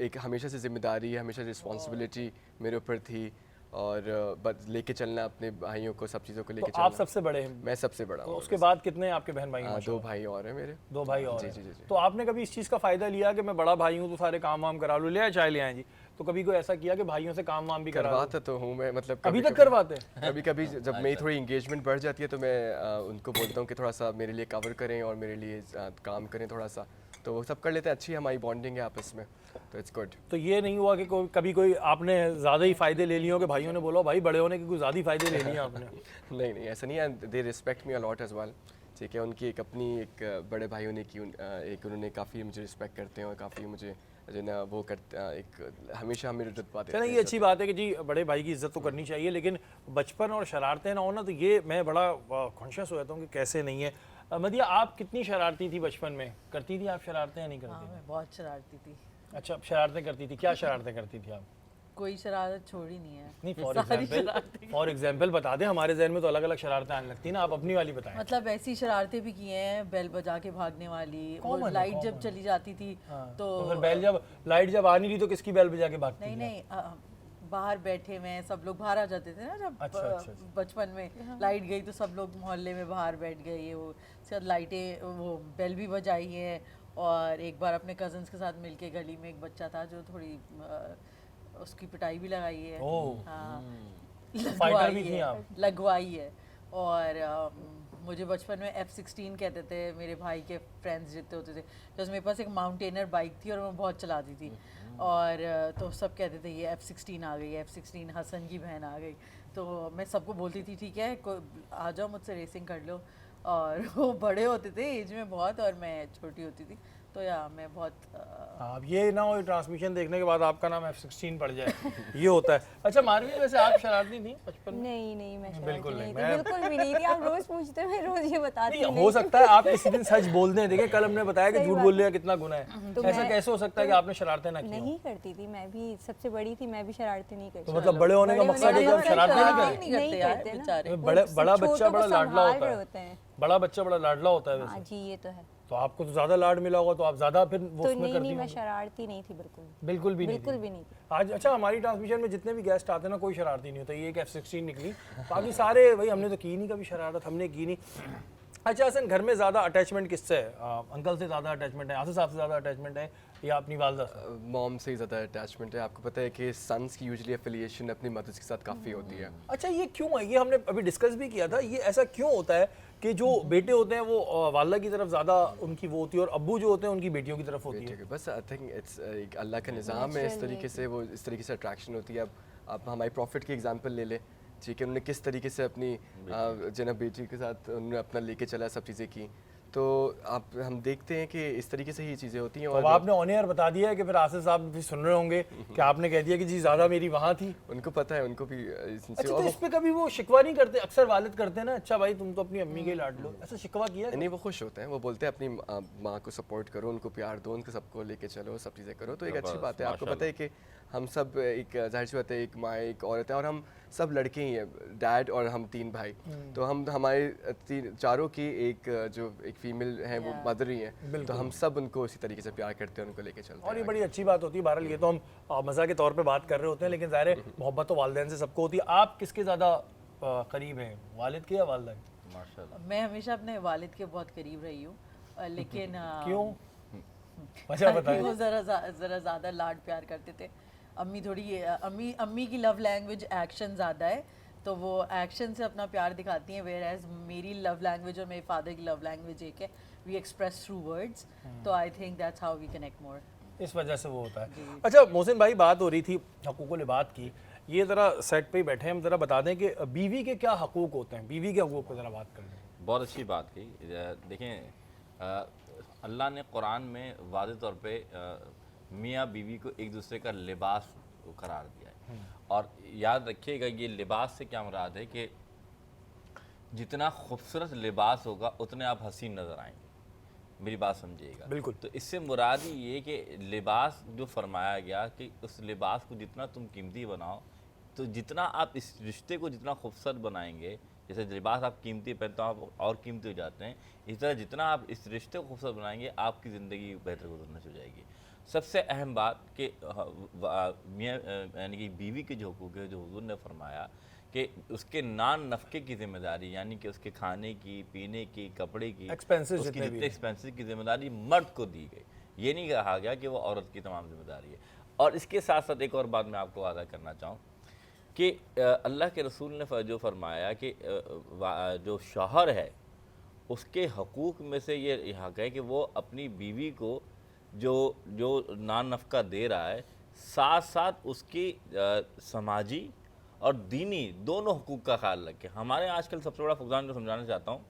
एक हमेशा से जिम्मेदारी, हमेशा रिस्पॉन्सिबिलिटी मेरे ऊपर थी, और बस लेके चलना अपने भाइयों को, सब चीज़ों को तो लेके आप चलना। सबसे बड़े हैं? मैं सबसे बड़ा तो हूँ। उसके बाद कितने आपके बहन भाई हैं? 2 भाई और हैं मेरे। 2 भाई और जी, हैं। जी, जी, जी। तो आपने कभी इस चीज़ का फ़ायदा लिया कि मैं बड़ा भाई हूँ तो सारे काम वाम करा लूँ, ले आए चाय ले आए जी? तो कभी कोई ऐसा किया कि भाइयों से काम वाम भी करा लूं? करवाता तो हूँ मैं, मतलब अभी तक करवाते हैं? कभी कभी जब मेरी थोड़ी इंगेजमेंट बढ़ जाती है तो मैं उनको बोलता हूँ कि थोड़ा सा मेरे लिए कवर करें और मेरे लिए काम करें थोड़ा सा, तो वो सब कर लेते हैं। अच्छी हमारी बॉन्डिंग है आपस में, तो इट्स गुड। तो ये नहीं हुआ कि कभी कोई आपने ज़्यादा ही फ़ायदे ले लिए हो कि भाइयों ने बोला भाई बड़े होने के कुछ ज़्यादा ही फ़ायदे ले लिए आपने? नहीं, ऐसा नहीं है। They respect me a lot as well. ठीक है, उनकी एक अपनी एक बड़े भाइयों ने की, एक उन्होंने काफ़ी मुझे रिस्पेक्ट करते हैं, और काफ़ी मुझे जो ना वो करते, एक हमेशा मेरे इज्जत पाते चलें, ये अच्छी बात है कि जी बड़े भाई की इज्जत तो करनी चाहिए, लेकिन बचपन और शरारतें ना हो ना, तो ये मैं बड़ा कॉन्शियस हो जाता हूँ कि कैसे नहीं है। मदिया, आप कितनी शरारती थी बचपन में? करती थी आप शरारतें या नहीं हाँ, करती? मैं बहुत शरारती थी। अच्छा, शरारतें करती थी। क्या शरारतें करती थी आप? कोई शरारत छोड़ी नहीं है। नहीं, सारी फॉर एग्जाम्पल बता दें, हमारे जहन में तो अलग अलग शरारतें आने लगती हैं ना, आप अपनी वाली बताएं। मतलब ऐसी शरारतें भी की हैं, बेल बजा के भागने वाली, Common वो है, लाइट common जब चली जाती थी तो फिर बैल जब लाइट जब आ नहीं रही तो किसकी बैल बजा के भागती नहीं थी? नहीं बाहर बैठे में सब लोग बाहर आ जाते थे ना, जब अच्छा। बचपन में लाइट गई तो सब लोग मोहल्ले में बाहर बैठ गए, ये वो शायद लाइटें, वो बेल भी बजाई है। और एक बार अपने कजन्स के साथ मिलके गली में एक बच्चा था जो थोड़ी उसकी पिटाई भी लगाई है। ओह। हाँ, फाइटर भी थी आप? लगवाई है। और मुझे बचपन में F16 कहते थे मेरे भाई के फ्रेंड्स जितने होते थे, तो मेरे पास एक माउंटेनर बाइक थी और मैं बहुत चलाती थी, और तो सब कहते थे ये F16 आ गई, F16 हसन की बहन आ गई। तो मैं सबको बोलती थी ठीक है आ जाओ मुझसे रेसिंग कर लो, और वो बड़े होते थे एज में बहुत और मैं छोटी होती थी, तो या मैं बहुत अब ये ना हो ट्रांसमिशन देखने के बाद आपका नाम F16 पड़ जाए, ये होता है। अच्छा मारवी, वैसे आप शरारती थी बचपन में? नहीं, मैं बिल्कुल शरारती नहीं, नहीं थी, बिल्कुल भी नहीं थी। आप रोज पूछते हो, मैं रोज ये बताती नहीं, हूँ। हो सकता है आप किसी दिन सच बोल दें। देखिए कल हमने बताया कि सही झूठ बात बोलने का कितना गुनाह है, तो ऐसा मैं- कैसे हो सकता है कि आपने शरारतें ना की हों? नहीं करती थी, मैं भी सबसे बड़ी थी, मैं भी शरारतें नहीं करती। तो मतलब बड़े होने का मकसद है कि आप शरारतें नहीं शरारतें करें? नहीं करते यार, करते ना। बेचारे। बड़ा बच्चा छोटों बड़ा को लाडला संभाल होता रहे है, होते हैं। बड़ा बच्चा बड़ा लाडला होता है हाँ वैसे। जी, ये तो है। तो आपको तो ज्यादा लाड मिला होगा, तो आप ज्यादा फिर वो तो उसमें नहीं, करती मैं होंगी। शरारती नहीं थी बिल्कुल, बिल्कुल भी नहीं बिल्कुल थी। भी नहीं थी। आज अच्छा हमारी ट्रांसमिशन में जितने भी गेस्ट आते हैं ना, कोई शरारती नहीं होता। ये एक F16 निकली, बाकी सारे भाई हमने तो की नहीं कभी शरारत, हमने की नहीं। अच्छा हसन, घर में ज़्यादा अटैचमेंट किससे है? अंकल से ज़्यादा अटैचमेंट है, आसिफ साहब से ज़्यादा अटैचमेंट है, या अपनी वालदा से? मॉम से ही ज़्यादा अटैचमेंट है। आपको पता है कि सन्स की यूजुअली एफिलिएशन अपनी मदर्स के साथ काफ़ी होती है। अच्छा, ये क्यों है? ये हमने अभी डिस्कस भी किया था, ये ऐसा क्यों होता है कि जो बेटे होते हैं वो वालदा की तरफ ज़्यादा उनकी वो होती है, और अब्बू जो होते हैं उनकी बेटियों की तरफ होती है? ठीक है, बस आई थिंक इट्स एक अल्लाह का निज़ाम है, इस तरीके से वो इस तरीके से अट्रैक्शन होती है। अब आप हमारी प्रॉफिट की एग्जांपल ले ले, ठीक है, उन्होंने किस तरीके से अपनी जना बेटी के साथ उन्होंने अपना लेके चला, सब चीज़ें की, तो आप हम देखते हैं कि इस तरीके से ही चीज़ें होती हैं। अब आपने ऑन एयर बता दिया है कि फिर आसिफ साहब भी सुन रहे होंगे कि आपने कह दिया कि जी ज़्यादा मेरी वहाँ थी। उनको पता है, उनको भी अच्छा, तो इस पे कभी वो शिकवा नहीं करते? अक्सर वालिद करते हैं ना, अच्छा भाई तुम तो अपनी अम्मी के लाड लो, ऐसा शिकवा किया? नहीं, वो खुश होते हैं, वो बोलते हैं अपनी माँ को सपोर्ट करो, उनको प्यार दो, उनको सबको लेके चलो, सब चीज़ें करो, तो एक अच्छी बात है। आपको पता है कि हम सब एक जाहिर सी बात है एक माँ एक औरत है और हम सब लड़के ही हैं, डैड और हम 3 भाई। तो हम हमारे चारों की एक जो एक फीमेल है वो मदर ही है, तो हम सब उनको इसी तरीके से प्यार करते हैं, उनको लेके चलते हैं। और ये बड़ी अच्छी बात होती है। बहरहाल ये तो हम मज़ा के तौर पे बात कर रहे होते हैं, लेकिन ज़ाहिर है मोहब्बत तो वालिदैन से सबको होती है। आप किसके ज़्यादा करीब हैं, वालिद के या वालिदा के? माशाल्लाह। मैं हमेशा अपने वालिद के बहुत करीब रही हूँ, लेकिन क्यों, वजह बताएं। वो ज़रा ज़्यादा लाड प्यार करते थे। अम्मी थोड़ी अम्मी की लव लैंग्वेज एक्शन ज़्यादा है, तो वो एक्शन से अपना प्यार दिखाती हैं, वेयर एज मेरी लव लैंग्वेज और मेरे फादर की लव लैंग्वेज एक है, वी एक्सप्रेस थ्रू वर्ड्स। तो I think that's how we connect more. इस वजह से वो होता है। अच्छा मोहसिन भाई, बात हो रही थी हकूक़ुल इबाद की, ये ज़रा सेट पे ही बैठे हैं, हम ज़रा बता दें कि बीवी के क्या हकूक़ होते हैं, बीवी के हकूक़ पर ज़रा बात कर लें। बहुत अच्छी बात की। देखें, अल्लाह ने कुरान में वाज़ेह तौर पे मियाँ बीवी को एक दूसरे का लिबास करार दिया है। और याद रखिएगा, ये लिबास से क्या मुराद है कि जितना खूबसूरत लिबास होगा उतने आप हसीन नज़र आएंगे। मेरी बात समझिएगा। बिल्कुल। तो इससे मुराद ही ये कि लिबास जो फरमाया गया कि उस लिबास को जितना तुम कीमती बनाओ, तो जितना आप इस रिश्ते को जितना खूबसूरत बनाएंगे, जैसे लिबास आप कीमती पहनते हो आप और कीमती हो जाते हैं, इस तरह जितना आप इस रिश्ते को खूबसूरत बनाएंगे आपकी ज़िंदगी बेहतर गुजरने हो जाएगी। सबसे अहम बात कि मियाँ यानी कि बीवी के जो हकूक़ है, जो हुज़ूर ने फरमाया कि उसके नान नफ़क़े की ज़िम्मेदारी, यानी कि उसके खाने की, पीने की, कपड़े की, एक्सपेंसेस उसकी जितने भी जितने एक्सपेंसेस की ज़िम्मेदारी मर्द को दी गई। ये नहीं कहा गया कि वो औरत की तमाम ज़िम्मेदारी है। और इसके साथ साथ एक और बात मैं आपको वादा करना चाहूँ कि अल्लाह के रसूल ने जो फरमाया कि जो शौहर है उसके हकूक़ में से ये हक़ है कि वो अपनी बीवी को जो नान नफ़क़ा दे रहा है, साथ साथ उसकी समाजी और दीनी दोनों हकूक़ का ख्याल रखें। हमारे आजकल सबसे बड़ा फुक़दान जो समझाना चाहता हूँ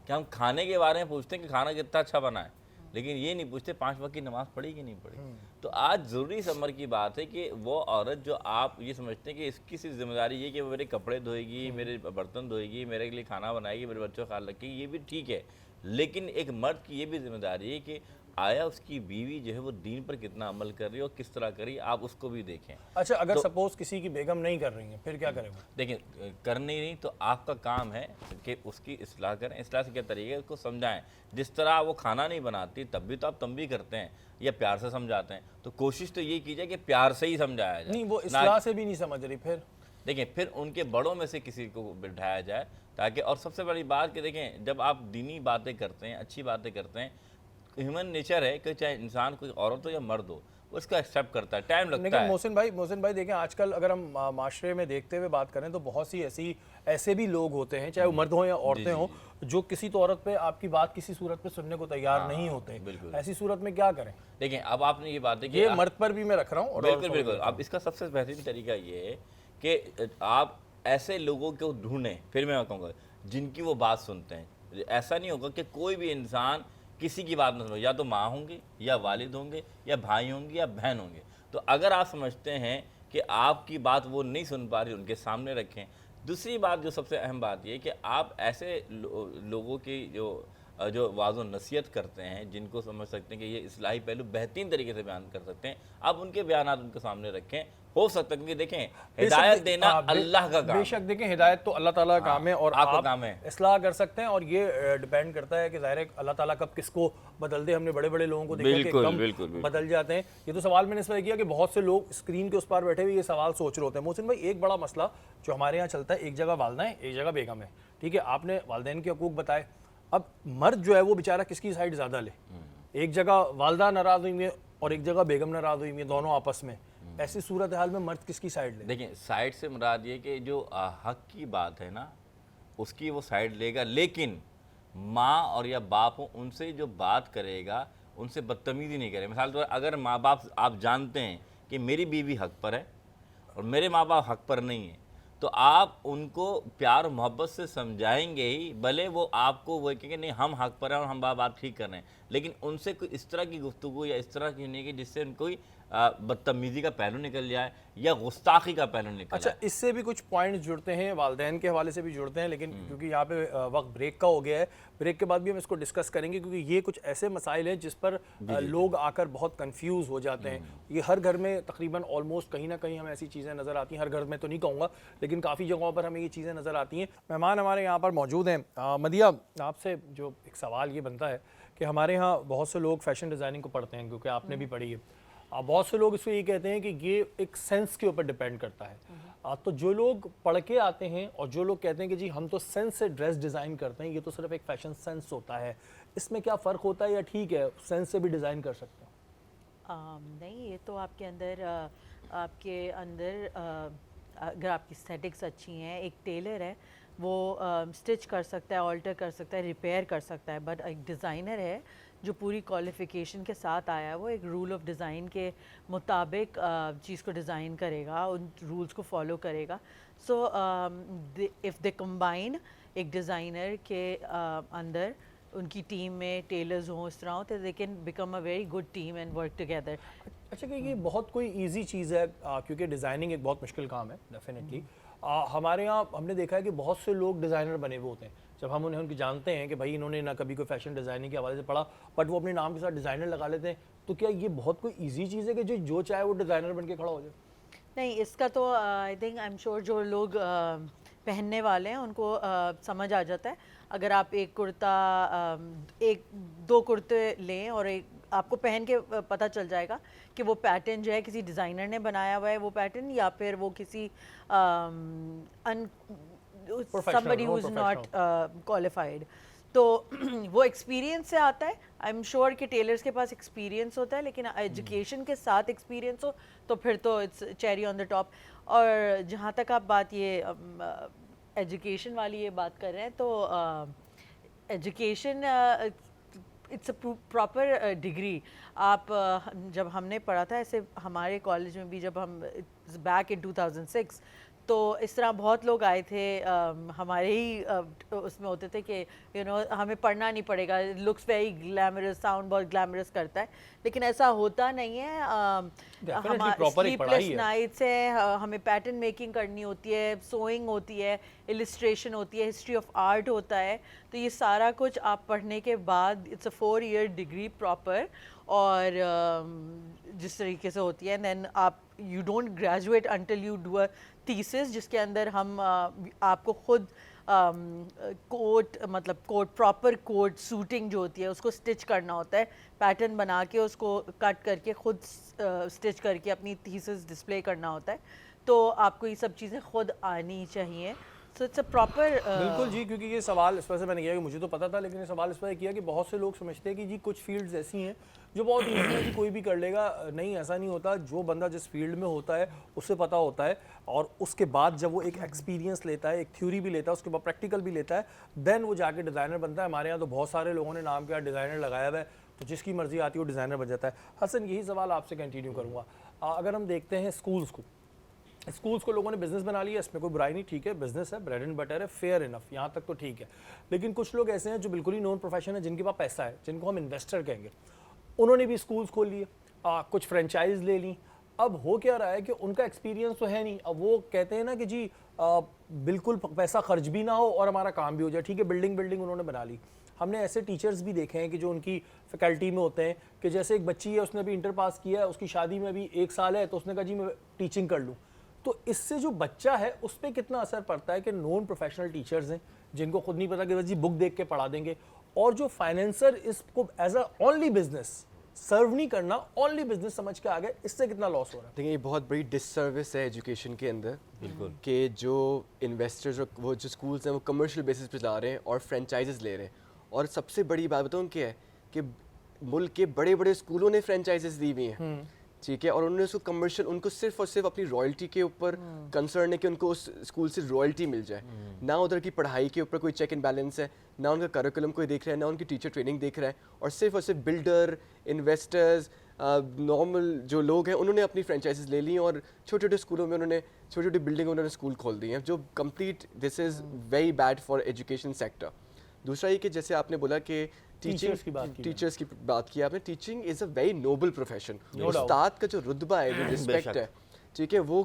कि हम खाने के बारे में पूछते हैं कि खाना कितना अच्छा बना है, लेकिन ये नहीं पूछते 5 वक्त की नमाज़ पढ़ी कि नहीं पढ़ी। तो आज ज़रूरी समर की बात है कि वो औरत जो आप ये समझते हैं कि इसकी सिर्फ जिम्मेदारी ये कि वो मेरे कपड़े धोएगी, मेरे बर्तन धोएगी, मेरे लिए खाना बनाएगी, मेरे बच्चों का ख्याल रखेगी, ये भी ठीक है, लेकिन एक मर्द की ये भी जिम्मेदारी है कि आया उसकी बीवी जो है वो दीन पर कितना अमल कर रही है और किस तरह करी, आप उसको भी देखें। अच्छा, अगर सपोज किसी की बेगम नहीं कर रही है, फिर क्या करें? देखिए, करनी नहीं तो आपका काम है कि उसकी इस्लाह करें। इस्लाह से क्या तरीके है, उसको समझाएं। जिस तरह वो खाना नहीं बनाती तब भी तो आप तंबी करते हैं या प्यार से समझाते हैं, तो कोशिश तो ये कीजिए कि प्यार से ही समझाया जाए। नहीं, वो इस्लाह से भी नहीं समझ रही, फिर देखिए फिर उनके बड़ों में से किसी को बिठाया जाए ताकि। और सबसे बड़ी बात कि देखें, जब आप दीनी बातें करते हैं, अच्छी बातें करते हैं, ह्यूमन नेचर है कि चाहे इंसान कोई औरत हो या मर्द हो, उसका एक्सेप्ट करता है, टाइम लगता लेकिन है। मोहसिन भाई देखें, आजकल अगर हम माशरे में देखते हुए बात करें तो बहुत सी ऐसे भी लोग होते हैं, चाहे वो मर्द हों या औरतें हों, जो किसी तो औरत पे आपकी बात किसी सूरत पे सुनने को तैयार नहीं होते। बिल्कुल। ऐसी सूरत में क्या करें? देखिए, अब आपने ये बात है कि ये मर्द पर भी मैं रख रहा हूँ और बिल्कुल बिल्कुल। अब इसका सबसे बेहतरीन तरीका ये है कि आप ऐसे लोगों को ढूंढें, फिर मैं कहूँगा, जिनकी वो बात सुनते हैं। ऐसा नहीं होगा कि कोई भी इंसान किसी की बात न सुनो, या तो माँ होंगे या वालिद होंगे या भाई होंगे या बहन होंगे। तो अगर आप समझते हैं कि आपकी बात वो नहीं सुन पा रही, उनके सामने रखें। दूसरी बात जो सबसे अहम बात ये है कि आप ऐसे लोगों की जो वाज़ो नसीहत करते हैं, जिनको समझ सकते हैं कि ये इस्लाही पहलू बेहतरीन तरीके से बयान कर सकते हैं, आप उनके बयानात उनके सामने रखें। हो सकता है, क्योंकि देखें, हिदायत देना अल्लाह का काम है। बेशक देखें, हिदायत तो अल्लाह ताला का काम है और आपका आप काम है इस्लाह कर सकते हैं। और ये डिपेंड करता है कि ज़ाहिर है अल्लाह ताला कब किसको बदल दे। हमने बड़े बड़े लोगों को देखा कि कम बदल जाते हैं। ये तो सवाल मैंने इस वजह किया कि बहुत से लोग स्क्रीन के उस पार बैठे हुए ये सवाल सोच रहे होते हैं। मोहसिन भाई, एक बड़ा मसला जो हमारे यहाँ चलता है, एक जगह वालदा है, एक जगह बेगम है, ठीक है, आपने वालदैन के हकूक़ बताए। अब मर्द जो है वो बेचारा किसकी साइड ज़्यादा ले? एक जगह वालदा नाराज़ हुई है और एक जगह बेगम नाराज़ हुई है, दोनों आपस में। ऐसी सूरत हाल में मर्द किसकी साइड ले? देखिए, साइड से मुराद ये कि जो हक की बात है ना, उसकी वो साइड लेगा, लेकिन माँ और या बाप हो, उनसे जो बात करेगा उनसे बदतमीज़ी नहीं करे। मिसाल तौर, अगर माँ बाप आप जानते हैं कि मेरी बीवी हक पर है और मेरे माँ बाप हक पर नहीं है, तो आप उनको प्यार और मोहब्बत से समझाएंगे ही, भले वो आपको वो कहेंगे नहीं हम हक पर हैं और हम बात ठीक कर रहे हैं, लेकिन उनसे कोई इस तरह की गुफ्तगू या इस तरह की नहीं कि जिससे उनको बदतमीज़ी का पहलू निकल जाए या गुस्ताखी का पहलू निकल अच्छा, जाए। इससे भी कुछ पॉइंट्स जुड़ते हैं, वालिदैन के हवाले से भी जुड़ते हैं, लेकिन क्योंकि यहाँ पे वक्त ब्रेक का हो गया है, ब्रेक के बाद भी हम इसको डिस्कस करेंगे क्योंकि ये कुछ ऐसे मसाइल हैं जिस पर लोग आकर बहुत कंफ्यूज हो जाते हैं। ये हर घर में तकरीबन ऑलमोस्ट कहीं ना कहीं हमें ऐसी चीज़ें नज़र आती हैं, हर घर में तो नहीं कहूँगा लेकिन काफ़ी जगहों पर हमें ये चीज़ें नज़र आती हैं। मेहमान हमारे यहाँ पर मौजूद हैं। मदिया, आपसे जो एक सवाल ये बनता है कि हमारे यहाँ बहुत से लोग फैशन डिज़ाइनिंग को पढ़ते हैं, क्योंकि आपने भी पढ़ी है। बहुत से लोग इसको ये कहते हैं कि ये एक सेंस के ऊपर डिपेंड करता है। तो जो लोग पढ़ के आते हैं और जो लोग कहते हैं कि जी हम तो सेंस से ड्रेस डिज़ाइन करते हैं, ये तो सिर्फ एक फैशन सेंस होता है, इसमें क्या फ़र्क होता है या ठीक है सेंस से भी डिज़ाइन कर सकते हैं? नहीं, ये तो आपके अंदर अगर आपकी एस्थेटिक्स अच्छी हैं, एक टेलर है वो स्टिच कर सकता है, ऑल्टर कर सकता है, रिपेयर कर सकता है, बट एक डिज़ाइनर है जो पूरी क्वालिफ़िकेशन के साथ आया है, वो एक रूल ऑफ डिज़ाइन के मुताबिक चीज़ को डिज़ाइन करेगा, उन रूल्स को फॉलो करेगा। सो इफ़ दे कंबाइन एक डिज़ाइनर के अंदर उनकी टीम में टेलर्स हों, इस तरह हो, तो they can become a very good team and work together. अच्छा, कि ये बहुत कोई इजी चीज़ है क्योंकि डिज़ाइनिंग एक बहुत मुश्किल काम है डेफिनेटली। हमारे यहाँ हमने देखा है कि बहुत से लोग डिज़ाइनर बने हुए होते हैं। जब हम उन्हें उनकी जानते हैं कि भाई इन्होंने ना कभी कोई फैशन डिज़ाइनिंग के हवाले से पढ़ा, बट वो अपने नाम के साथ डिज़ाइनर लगा लेते हैं, तो क्या ये बहुत कोई ईजी चीज़ है कि जो चाहे वो डिज़ाइनर बन के खड़ा हो जाए? नहीं, इसका तो I think I am sure जो लोग पहनने वाले हैं उनको समझ आ जाता है। अगर आप एक कुर्ता एक दो कुर्ते लें और एक आपको पहन के पता चल जाएगा कि वो पैटर्न जो है किसी डिज़ाइनर ने बनाया हुआ है वो पैटर्न, या फिर वो किसी somebody who is not qualified। तो वो एक्सपीरियंस से आता है। आई एम श्योर कि टेलर्स के पास एक्सपीरियंस होता है, लेकिन एजुकेशन के साथ एक्सपीरियंस हो तो फिर तो it's cherry on the top. और जहाँ तक आप बात ये एजुकेशन वाली ये बात कर रहे हैं, तो education it's a proper degree. आप जब हमने पढ़ा था ऐसे हमारे कॉलेज में भी, जब हम बैक इन 2006, तो इस तरह बहुत लोग आए थे हमारे ही उसमें होते थे कि हमें पढ़ना नहीं पड़ेगा, लुक्स वेरी ग्लैमरस, साउंड बहुत ग्लैमरस करता है, लेकिन ऐसा होता नहीं है। हमारे स्लीपलेस नाइट्स है, हमें पैटर्न मेकिंग करनी होती है, सोइंग होती है, इलिस्ट्रेशन होती है, हिस्ट्री ऑफ आर्ट होता है। तो ये सारा कुछ आप पढ़ने के बाद it's a 4-year degree proper, और जिस तरीके से होती है, देन आप you don't graduate until you do a thesis, जिसके अंदर हम आपको खुद कोट प्रॉपर कोट सूटिंग जो होती है उसको स्टिच करना होता है, पैटर्न बना के उसको कट करके खुद स्टिच करके अपनी थीसिस डिस्प्ले करना होता है। तो आपको ये सब चीज़ें खुद आनी चाहिए। सो इट्स अ प्रॉपर बिल्कुल जी, क्योंकि ये सवाल इस वजह से मैंने किया कि मुझे तो पता था, लेकिन ये सवाल इस वजह किया कि बहुत से लोग समझते हैं कि जी कुछ फील्ड्स ऐसी हैं जो बहुत ईजी है कि कोई भी कर लेगा। नहीं, ऐसा नहीं होता। जो बंदा जिस फील्ड में होता है उससे पता होता है, और उसके बाद जब वो एक एक्सपीरियंस लेता है, एक थ्योरी भी लेता है, उसके बाद प्रैक्टिकल भी लेता है, देन वो जाके डिज़ाइनर बनता है। हमारे यहाँ तो बहुत सारे लोगों ने नाम किया डिज़ाइनर लगाया हुआ है, तो जिसकी मर्जी आती है वो डिज़ाइनर बन जाता है। हसन, यही सवाल आपसे कंटिन्यू करूँगा। अगर हम देखते हैं स्कूल्स को लोगों ने बिज़नेस बना लिया, इसमें कोई बुराई नहीं, ठीक है, बिज़नेस है, ब्रेड एंड बटर है, फेयर इनफ, यहाँ तक तो ठीक है। लेकिन कुछ लोग ऐसे हैं जो बिल्कुल ही नॉन प्रोफेशन है, जिनके पास पैसा है, जिनको हम इन्वेस्टर कहेंगे, उन्होंने भी स्कूल्स खोल लिए, कुछ फ्रेंचाइज ले ली। अब हो क्या रहा है कि उनका एक्सपीरियंस तो है नहीं। अब वो कहते हैं ना कि जी बिल्कुल पैसा खर्च भी ना हो और हमारा काम भी हो जाए, ठीक है, बिल्डिंग उन्होंने बना ली। हमने ऐसे टीचर्स भी देखे हैं कि जो उनकी फैकल्टी में होते हैं कि जैसे एक बच्ची है, उसने अभी इंटर पास किया है, उसकी शादी में अभी 1 साल है, तो उसने कहा जी मैं टीचिंग कर लूँ। तो इससे जो बच्चा है उस पर कितना असर पड़ता है कि नॉन प्रोफेशनल टीचर्स हैं जिनको खुद नहीं पता कि बस जी बुक देख के पढ़ा देंगे, और जो फाइनेंसर इसको एज अ ओनली बिजनेस सर्व नहीं करना, ओनली बिजनेस समझ के आ गए, इससे कितना लॉस हो रहा है? देखिए, ये बहुत बड़ी डिससर्विस है एजुकेशन के अंदर, बिल्कुल, कि जो इन्वेस्टर्स और वो जो स्कूल्स हैं वो कमर्शियल बेसिस पे ला रहे हैं और फ्रेंचाइजेस ले रहे हैं। और सबसे बड़ी बात बताऊँ क्या है कि मुल्क के बड़े बड़े स्कूलों ने फ्रेंचाइजेस दी हुई हैं, ठीक है, और उन्होंने उसको कमर्शियल, उनको सिर्फ और सिर्फ अपनी रॉयल्टी के ऊपर कंसर्न है कि उनको उस स्कूल से रॉयल्टी मिल जाए, ना उधर की पढ़ाई के ऊपर कोई चेक एंड बैलेंस है, ना उनका करिकुलम कोई देख रहा है, ना उनकी टीचर ट्रेनिंग देख रहा है, और सिर्फ बिल्डर, इन्वेस्टर्स, नॉर्मल जो लोग हैं उन्होंने अपनी फ्रेंचाइजीज ले ली और छोटे छोटे स्कूलों में उन्होंने छोटी छोटी बिल्डिंग उन्होंने स्कूल खोल दिए हैं, जो complete this is very bad for education sector. दूसरा ये कि जैसे आपने बोला कि टीचर्स की बात की टीचर्स की बात की आपने। Teaching is a very noble profession. doubt. उस्ताद का जो रुतबा है, जो रिस्पेक्ट है, ठीक है, वो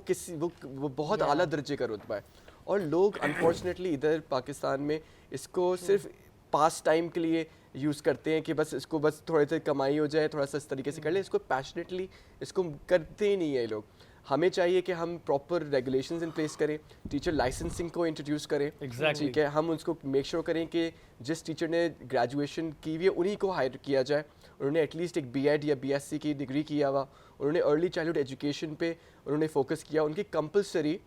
बहुत Yeah. आला दर्जे का रुतबा है। और लोग अनफॉर्चुनेटली इधर पाकिस्तान में इसको सिर्फ पास टाइम के लिए यूज़ करते हैं कि बस इसको बस थोड़े से कमाई हो जाए, थोड़ा सा इस तरीके से कर ले, इसको पैशनेटली इसको करते ही नहीं है लोग। हमें चाहिए कि हम प्रॉपर रेगुलेशंस इन प्लेस करें, टीचर लाइसेंसिंग को इंट्रोड्यूस करें। Exactly. ठीक है, हम उसको मेक श्योर करें कि जिस टीचर ने ग्रेजुएशन की हुई है उन्हीं को हायर किया जाए, उन्होंने एटलीस्ट एक बीएड या बीएससी की डिग्री किया हुआ, उन्होंने अर्ली चाइल्डहुड एजुकेशन पे उन्होंने फोकस किया, उनकी compulsory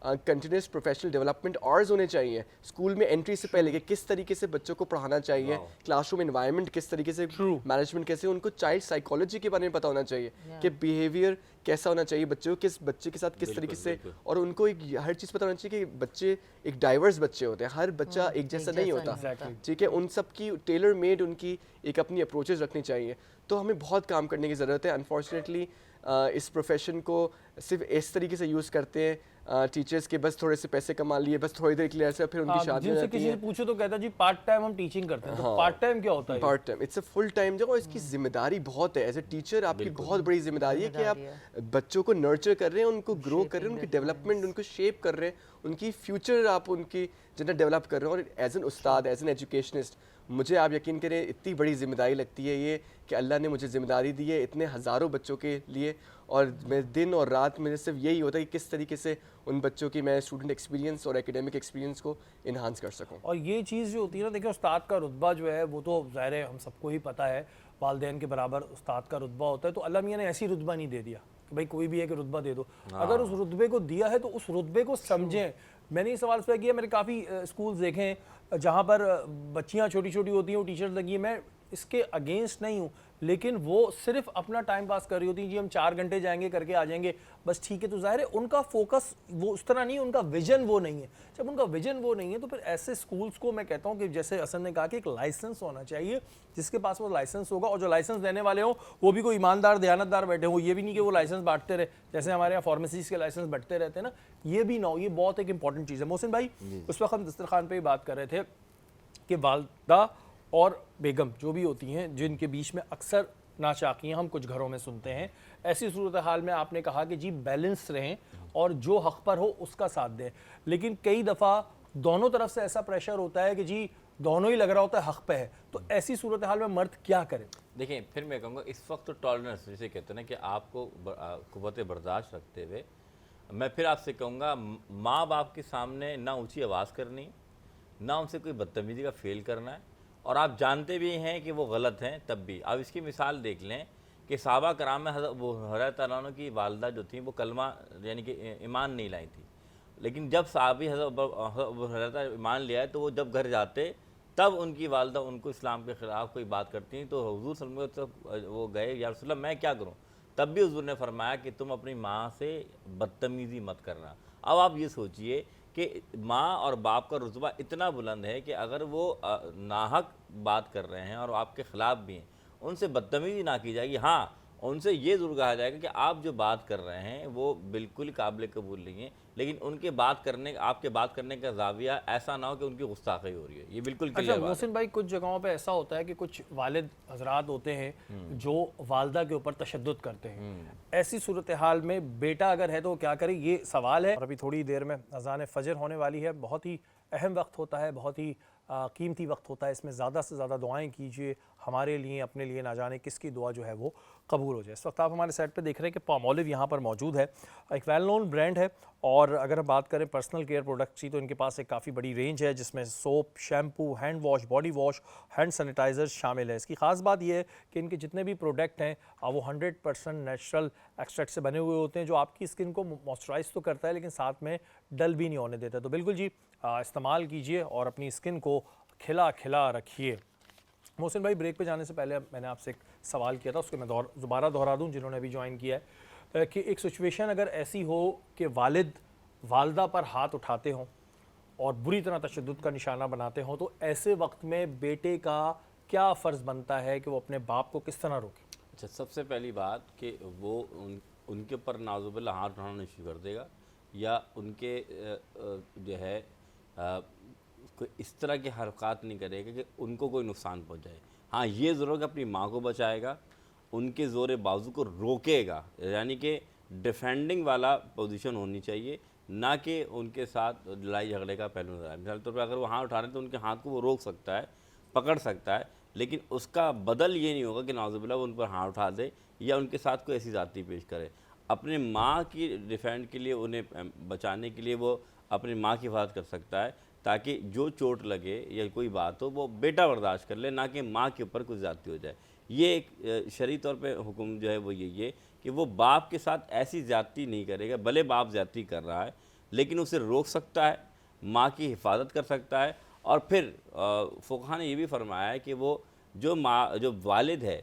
continuous professional development hours होने चाहिए स्कूल में एंट्री से पहले कि किस तरीके से बच्चों को पढ़ाना चाहिए, क्लासरूम एनवायरनमेंट किस तरीके से, मैनेजमेंट कैसे, उनको चाइल्ड साइकोलॉजी के बारे में पता होना चाहिए कि बिहेवियर कैसा होना चाहिए बच्चों, किस बच्चे के साथ किस तरीके से, और उनको एक हर चीज़ पता होना चाहिए कि बच्चे एक डाइवर्स बच्चे होते हैं, हर बच्चा एक जैसा नहीं होता। ठीक है, उन सब की टेलर मेड उनकी एक अपनी अप्रोचेस रखनी चाहिए। तो हमें बहुत काम करने की ज़रूरत है। अनफॉर्चुनेटली इस प्रोफेशन को सिर्फ इस तरीके से यूज़ करते हैं टीचर्स के, बस थोड़े से पैसे कमा लिए, बस थोड़ी देर के लिए ऐसे, फिर उनकी शादी हो जिनसे जाती किसी है। से पूछो तो कहता है जी पार्ट टाइम हम टीचिंग करते हैं। तो पार्ट टाइम क्या होता है? Part time it's a full time job, और इसकी जिम्मेदारी बहुत है। एज ए टीचर आपकी बहुत बड़ी जिम्मेदारी है कि आप बच्चों को नर्चर कर रहे हैं, उनको ग्रो कर रहे हैं, उनकी डेवलपमेंट, उनको शेप कर रहे हैं, उनकी फ्यूचर आप उनकी जितना डेवलप कर रहे हैं। और as an Ustad, as an educationist, मुझे आप यकीन करें इतनी बड़ी जिम्मेदारी लगती है ये कि अल्लाह ने मुझे जिम्मेदारी दी है इतने हज़ारों बच्चों के लिए, और मैं दिन और रात मुझे सिर्फ यही होता है कि किस तरीके से उन बच्चों की मैं स्टूडेंट एक्सपीरियंस और एकेडमिक एक्सपीरियंस को इन्हांस कर सकूं। और ये चीज़ जो होती है ना, देखिए उस्ताद का रुतबा जो है वो तो ज़ाहिर है हम सबको ही पता है, वालिदैन के बराबर उस्ताद का रुतबा होता है। तो अल्लाह मियाँ ने ऐसी रुतबा नहीं दे दिया कि भाई कोई भी है कि रुतबा दे दो। अगर उस रुतबे को दिया है तो उस रुतबे को समझें। मैंने ये सवाल किया, मैंने काफ़ी स्कूल्स देखे हैं जहाँ पर बच्चियाँ छोटी छोटी होती हैं, वो टीचर्स लगी हैं। मैं इसके अगेंस्ट नहीं हूँ, लेकिन वो सिर्फ अपना टाइम पास कर रही होती हैं, जी हम 4 घंटे जाएंगे करके आ जाएंगे बस, ठीक है। तो ज़ाहिर है उनका फोकस वो उस तरह नहीं है, उनका विजन वो नहीं है। जब उनका विजन वो नहीं है तो फिर ऐसे स्कूल्स को मैं कहता हूँ कि जैसे हसन ने कहा कि एक लाइसेंस होना चाहिए, जिसके पास वो लाइसेंस होगा, और जो लाइसेंस देने वाले हों वो भी कोई ईमानदार दयानतदार बैठे हों। ये भी नहीं कि वो लाइसेंस बांटते रहे, जैसे हमारे यहाँ फार्मेसीज के लाइसेंस बढ़ते रहते हैं ना, ये भी ना हो। ये बहुत एक इंपॉर्टेंट चीज़ है। मोहसिन भाई, उस वक्त हम दस्तरखान पर ही बात कर रहे थे कि वालदा और बेगम जो भी होती हैं, जिनके बीच में अक्सर नाचाकियाँ हम कुछ घरों में सुनते हैं, ऐसी सूरत हाल में आपने कहा कि जी बैलेंस रहें और जो हक़ पर हो उसका साथ दें। लेकिन कई दफ़ा दोनों तरफ से ऐसा प्रेशर होता है कि जी दोनों ही लग रहा होता है हक़ पे है, तो ऐसी सूरत हाल में मर्द क्या करे? देखिए, फिर मैं कहूँगा इस वक्त तो टॉलरेंस जिसे कहते हैं ना कि आपको क़ुव्वत बर्दाश्त रखते हुए, मैं फिर आपसे कहूँगा माँ बाप के सामने ना ऊँची आवाज़ करनी, ना उनसे कोई बदतमीज़ी का फ़ेल करना है, और आप जानते भी हैं कि वो गलत हैं तब भी। अब इसकी मिसाल देख लें कि सहाबा कराम में हज़रत अली की वालदा जो थी वो कलमा यानी कि ईमान नहीं लाई थी, लेकिन जब सहाबी हज़रत ईमान लिया है तो वो जब घर जाते तब उनकी वालदा उनको इस्लाम के ख़िलाफ़ कोई बात करती हैं तो हुज़ूर सल्लल्लाहु अलैहि वसल्लम वो गए, या रसूलल्लाह मैं क्या करूँ? तब भी हुज़ूर ने फरमाया कि तुम अपनी माँ से बदतमीज़ी मत करना। अब आप ये सोचिए कि माँ और बाप का रुतबा इतना बुलंद है कि अगर वो नाहक बात कर रहे हैं और आपके ख़िलाफ़ भी हैं, उनसे बदतमीज़ी ना की जाएगी। हाँ, उनसे ये ज़रूर कहा जाएगा कि आप जो बात कर रहे हैं वो बिल्कुल काबिल कबूल नहीं है, लेकिन उनके बात करने आपके बात करने का ज़ाविया ऐसा ना हो कि उनकी गुस्ताखी हो रही है। ये बिल्कुल अच्छा क्लियर बात है। मोहसिन भाई, कुछ जगहों पे ऐसा होता है कि कुछ वालिद हजरात होते हैं जो वालदा के ऊपर तशद्दुद करते हैं। ऐसी सूरत हाल में बेटा अगर है तो वो क्या करे, ये सवाल है। और अभी थोड़ी देर में अज़ान फ़जर होने वाली है, बहुत ही अहम वक्त होता है, बहुत ही कीमती वक्त होता है। इसमें ज़्यादा से ज़्यादा दुआएं कीजिए हमारे लिए, अपने लिए, ना जाने किसकी दुआ जो है वो कबूल हो जाए। इस वक्त आप हमारे साइट पे देख रहे हैं कि पामोलिव यहाँ पर मौजूद है, एक वेल नोन ब्रांड है। और अगर हम बात करें पर्सनल केयर प्रोडक्ट्स की तो इनके पास एक काफ़ी बड़ी रेंज है, जिसमें soap, shampoo, hand wash, body wash, hand sanitiser शामिल है। इसकी ख़ास बात यह है कि इनके जितने भी प्रोडक्ट हैं वो 100% नेचुरल एक्सट्रैक्ट से बने हुए होते हैं, जो आपकी स्किन को मॉइस्चराइज तो करता है लेकिन साथ में डल भी नहीं होने देता। तो बिल्कुल जी इस्तेमाल कीजिए और अपनी स्किन को खिला खिला रखिए। मोहसिन भाई, ब्रेक पे जाने से पहले मैंने आपसे एक सवाल किया था, उसको मैं दोबारा दोहरा दूं जिन्होंने अभी ज्वाइन किया है, कि एक सिचुएशन अगर ऐसी हो कि वालिद वालदा पर हाथ उठाते हों और बुरी तरह तशद्दुद का निशाना बनाते हों, तो ऐसे वक्त में बेटे का क्या फ़र्ज़ बनता है कि वो अपने बाप को किस तरह रोके? अच्छा, सबसे पहली बात कि वो उनके ऊपर नाजुबिल्ला हाथ उठाना शुरू कर देगा, या उनके जो है कोई इस तरह की हरकत नहीं करेगा कि उनको कोई नुकसान पहुंचाए। हाँ ये ज़रूर कि अपनी माँ को बचाएगा, उनके ज़ोर बाजू को रोकेगा, यानी कि डिफेंडिंग वाला पोजीशन होनी चाहिए, ना कि उनके साथ लड़ाई झगड़े का पहलू नजर आए। मिसाल तौर पर अगर वो हाथ उठा रहे हैं तो उनके हाथ को वो रोक सकता है, पकड़ सकता है, लेकिन उसका बदल ये नहीं होगा कि नाउज़ुबिल्लाह वो उन पर हाथ उठा दे या उनके साथ कोई ऐसी ज़ाती पेश करे। अपने माँ की डिफेंड के लिए, उन्हें बचाने के लिए वो अपनी माँ की हिफाजत कर सकता है, ताकि जो चोट लगे या कोई बात हो वो बेटा बर्दाश्त कर ले, ना कि माँ के ऊपर कुछ ज़्यादती हो जाए। ये एक शरई तौर पे हुक्म जो है वो यही है कि वो बाप के साथ ऐसी ज़्यादती नहीं करेगा, भले बाप ज़्यादती कर रहा है लेकिन उसे रोक सकता है, माँ की हिफाजत कर सकता है। और फिर फ़ुक़हा ने ये भी फरमाया है कि वो जो वालिद है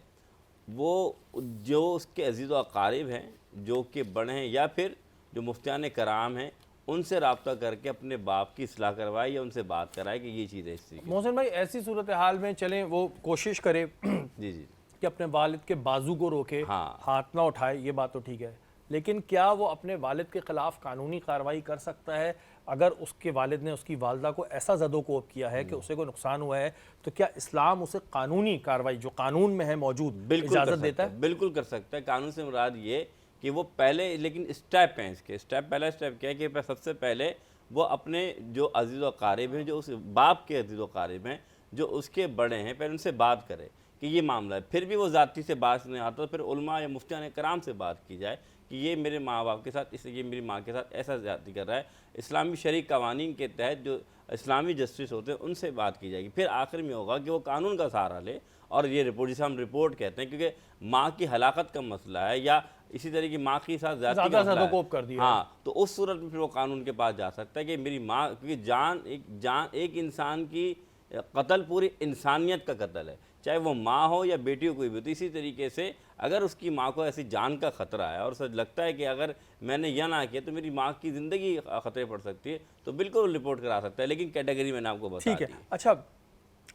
वो जो उसके अज़ीज़ व अक़ारिब हैं, जो कि बड़े हैं या फिर जो मुफ्तियान कराम हैं, उनसे रब्ता करके अपने बाप की इस्लाह करवाए या उनसे बात कराए कि ये चीज़ है इस तरीके। मोहसिन भाई, ऐसी सूरत हाल में चलें वो कोशिश करे जी जी कि अपने वालिद के बाजू को रोके, हाँ। हाथ ना उठाए, ये बात तो ठीक है, लेकिन क्या वो अपने वालिद के ख़िलाफ़ कानूनी कार्रवाई कर सकता है अगर उसके वालिद ने उसकी वालदा को ऐसा ज़दोकोब किया है कि उसे कोई नुकसान हुआ है? तो क्या इस्लाम उसे कानूनी कार्रवाई जो कानून में है मौजूद इजाज़त देता है? बिल्कुल कर सकता है। कानून से मुराद ये कि वो पहले, लेकिन स्टेप हैं इसके। पहला स्टेप क्या है कि सबसे पहले वो अपने जो अज़ीज़ व अक़ारिब हैं, जो उस बाप के अज़ीज़ व अक़ारिब हैं, जो उसके बड़े हैं, पहले उनसे बात करे कि ये मामला है। फिर भी वो ज़ाती से बात नहीं आता तो फिर उलमा या मुफ्तियान कराम से बात की जाए कि ये मेरे माँ बाप के साथ, इसलिए ये मेरी माँ के साथ ऐसा ज़्यादती कर रहा है। इस्लामी शरीक कवानीन के तहत जो इस्लामी जस्टिस होते हैं उनसे बात की जाएगी। फिर आखिर में होगा कि वो कानून का सहारा ले और ये रिपोर्ट, जिसे हम रिपोर्ट कहते हैं, क्योंकि माँ की हलाकत का मसला है या इसी तरह की माँ की साथ ज़्यादती का मसला है, कर दिया। हाँ, तो उस सूरत में फिर वो कानून के पास जा सकता है कि मेरी माँ, क्योंकि एक इंसान की कत्ल पूरी इंसानियत का कत्ल है, चाहे वो माँ हो या बेटी हो, कोई भी। तो इसी तरीके से अगर उसकी माँ को ऐसी जान का ख़तरा है और उसे लगता है कि अगर मैंने यह ना किया तो मेरी माँ की ज़िंदगी ख़तरे पड़ सकती है, तो बिल्कुल रिपोर्ट करा सकता है, लेकिन कैटेगरी मैंने आपको बता दी। ठीक है। अच्छा,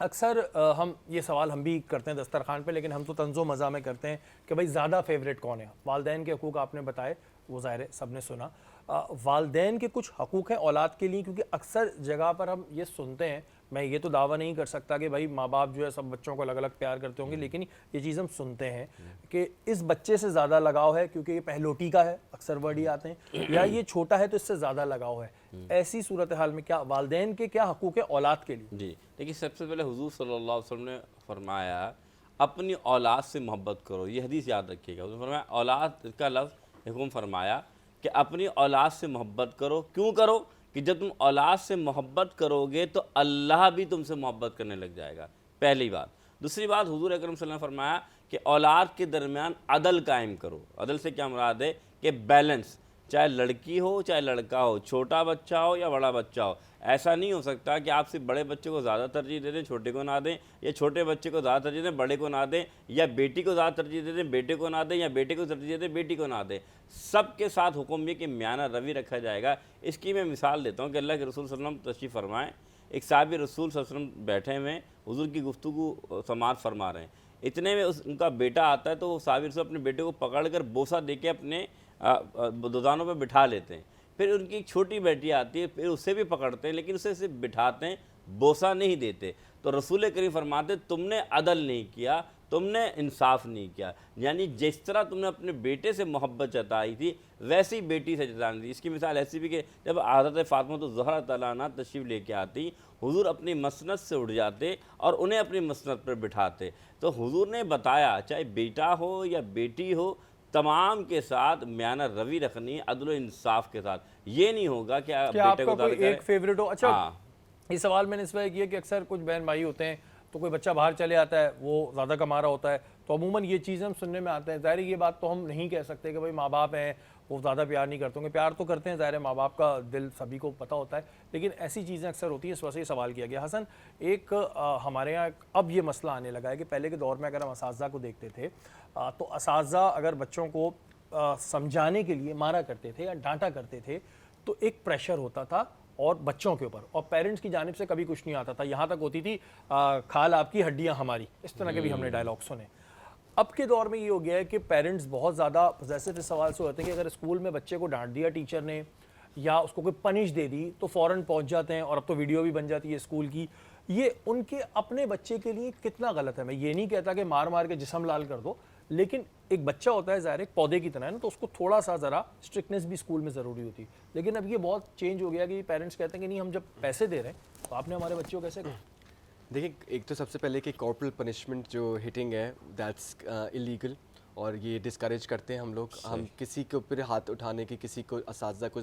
अक्सर हम ये सवाल हम भी करते हैं दस्तरखान पे, लेकिन हम तो तंज़ो मज़ा में करते हैं कि भाई ज़्यादा फेवरेट कौन है? वालदैन के हकूक़ आपने बताए, वो ज़ाहिर है सब ने सुना। वालदैन के कुछ हकूक़ हैं औलाद के लिए, क्योंकि अक्सर जगह पर हम ये सुनते हैं, मैं ये तो दावा नहीं कर सकता कि भाई माँ बाप जो है सब बच्चों को अलग अलग प्यार करते होंगे, लेकिन ये चीज़ हम सुनते हैं कि इस बच्चे से ज़्यादा लगाव है क्योंकि ये पहलोटी का है, अक्सर वर्ड ही आते हैं, या ये छोटा है तो इससे ज़्यादा लगाव है। ऐसी सूरत हाल में क्या वालदैन के क्या हकूक़ है औलाद के लिए? जी देखिए, सबसे पहले हुजूर सल्लल्लाहु अलैहि वसल्लम ने फरमाया अपनी औलाद से मोहब्बत करो। ये हदीस याद रखिएगा। उसने फरमाया, औलाद का लफ्ज़ हुक्म फरमाया कि अपनी औलाद से मोहब्बत करो। क्यों करो? कि जब तुम औलाद से मोहब्बत करोगे तो अल्लाह भी तुमसे मोहब्बत करने लग जाएगा, पहली बात। दूसरी बात, हुजूर अकरम सल्लल्लाहु अलैहि वसल्लम ने फरमाया कि औलाद के दरमियान अदल कायम करो। अदल से क्या मुराद है कि बैलेंस, चाहे लड़की हो चाहे लड़का हो, छोटा बच्चा हो या बड़ा बच्चा हो। ऐसा नहीं हो सकता कि आप सिर्फ बड़े बच्चे को ज़्यादा तरजीह दे दें, छोटे को ना दें, या छोटे बच्चे को ज़्यादा तरजीह दें, बड़े को ना दें, या बेटी को ज़्यादा तरजीह दे दें, बेटे को ना दें, या बेटे को तरजीह दें, बेटी को ना दें। सबके साथ हुक्म ये कि म्याना रवि रखा जाएगा। इसकी मैं मिसाल देता हूँ कि अल्लाह के रसूल सल्लल्लाहु अलैहि वसल्लम तशरीफ़ फरमाएँ, एक साहबी रसूल सल्लल्लाहु अलैहि वसल्लम बैठे हुए हुजूर की गुफ्तगू समाअत फरमा रहे हैं। इतने में उनका बेटा आता है तो वो साहबी रसूल अपने बेटे को पकड़ कर बोसा दे के अपने दुदानों पर बिठा लेते हैं। फिर उनकी एक छोटी बेटी आती है, फिर उसे भी पकड़ते हैं, लेकिन उसे सिर्फ बिठाते हैं, बोसा नहीं देते। तो रसूल करीम फरमाते, तुमने अदल नहीं किया, तुमने इंसाफ नहीं किया। यानी जिस तरह तुमने अपने बेटे से मोहब्बत जताई थी वैसी बेटी से जतानी थी। इसकी मिसाल ऐसी भी कि जब हज़रत फ़ातिमा तो ज़हरा तआला अन्हा तशरीफ़ लेके आती, हुजूर अपनी मसनद से उठ जाते और उन्हें अपनी मसनद पर बिठाते। तो हुजूर ने बताया, चाहे बेटा हो या बेटी हो, तमाम के साथ म्याना रवि रखनी, अदल इंसाफ के साथ। ये नहीं होगा कि बेटे को कोई एक फेवरेट हो। अच्छा, हाँ। ये सवाल मैंने इस वजह किया कि अक्सर कुछ बहन भाई होते हैं तो कोई बच्चा बाहर चले आता है, वो ज़्यादा कमा रहा होता है, तो अमूमन ये चीज़ें हम सुनने में आते हैं। ज़ाहिर ये बात तो हम नहीं कह सकते कि भाई माँ बाप हैं वो ज़्यादा प्यार नहीं करते होंगे, प्यार तो करते हैं, ज़ाहिर है माँ बाप का दिल सभी को पता होता है, लेकिन ऐसी चीज़ें अक्सर होती हैं। इस वजह से ये सवाल किया गया। हसन, एक हमारे यहाँ अब ये मसला आने लगा है कि पहले के दौर में अगर हम असातिज़ा को देखते थे तो असातिज़ा अगर बच्चों को समझाने के लिए मारा करते थे या डांटा करते थे तो एक प्रेशर होता था और बच्चों के ऊपर, और पेरेंट्स की जानिब से कभी कुछ नहीं आता था। यहाँ तक होती थी खाल आपकी हड्डियाँ हमारी, इस तरह के भी हमने डायलॉग सुने। अब के दौर में ये हो गया है कि पेरेंट्स बहुत ज़्यादा पॉसेसिव इस सवाल से होते हैं कि अगर स्कूल में बच्चे को डांट दिया टीचर ने या उसको कोई पनिश दे दी तो फ़ौरन पहुँच जाते हैं, और अब तो वीडियो भी बन जाती है स्कूल की ये उनके अपने बच्चे के लिए कितना गलत है। मैं ये नहीं कहता कि मार मार के जिस्म लाल कर दो, लेकिन एक बच्चा होता है ज़ाहिर एक पौधे की तरह है ना, तो उसको थोड़ा सा ज़रा स्ट्रिक्टनेस भी स्कूल में ज़रूरी होती है। लेकिन अब ये बहुत चेंज हो गया कि पेरेंट्स कहते हैं कि नहीं, हम जब पैसे दे रहे हैं तो आपने हमारे बच्चे को कैसे कहा। देखिए, एक तो सबसे पहले कि कॉर्पोरल पनिशमेंट जो हिटिंग है दैट्स इलीगल, और ये डिस्करेज करते हैं हम लोग। हम किसी के ऊपर हाथ उठाने की, किसी को असातिज़ा को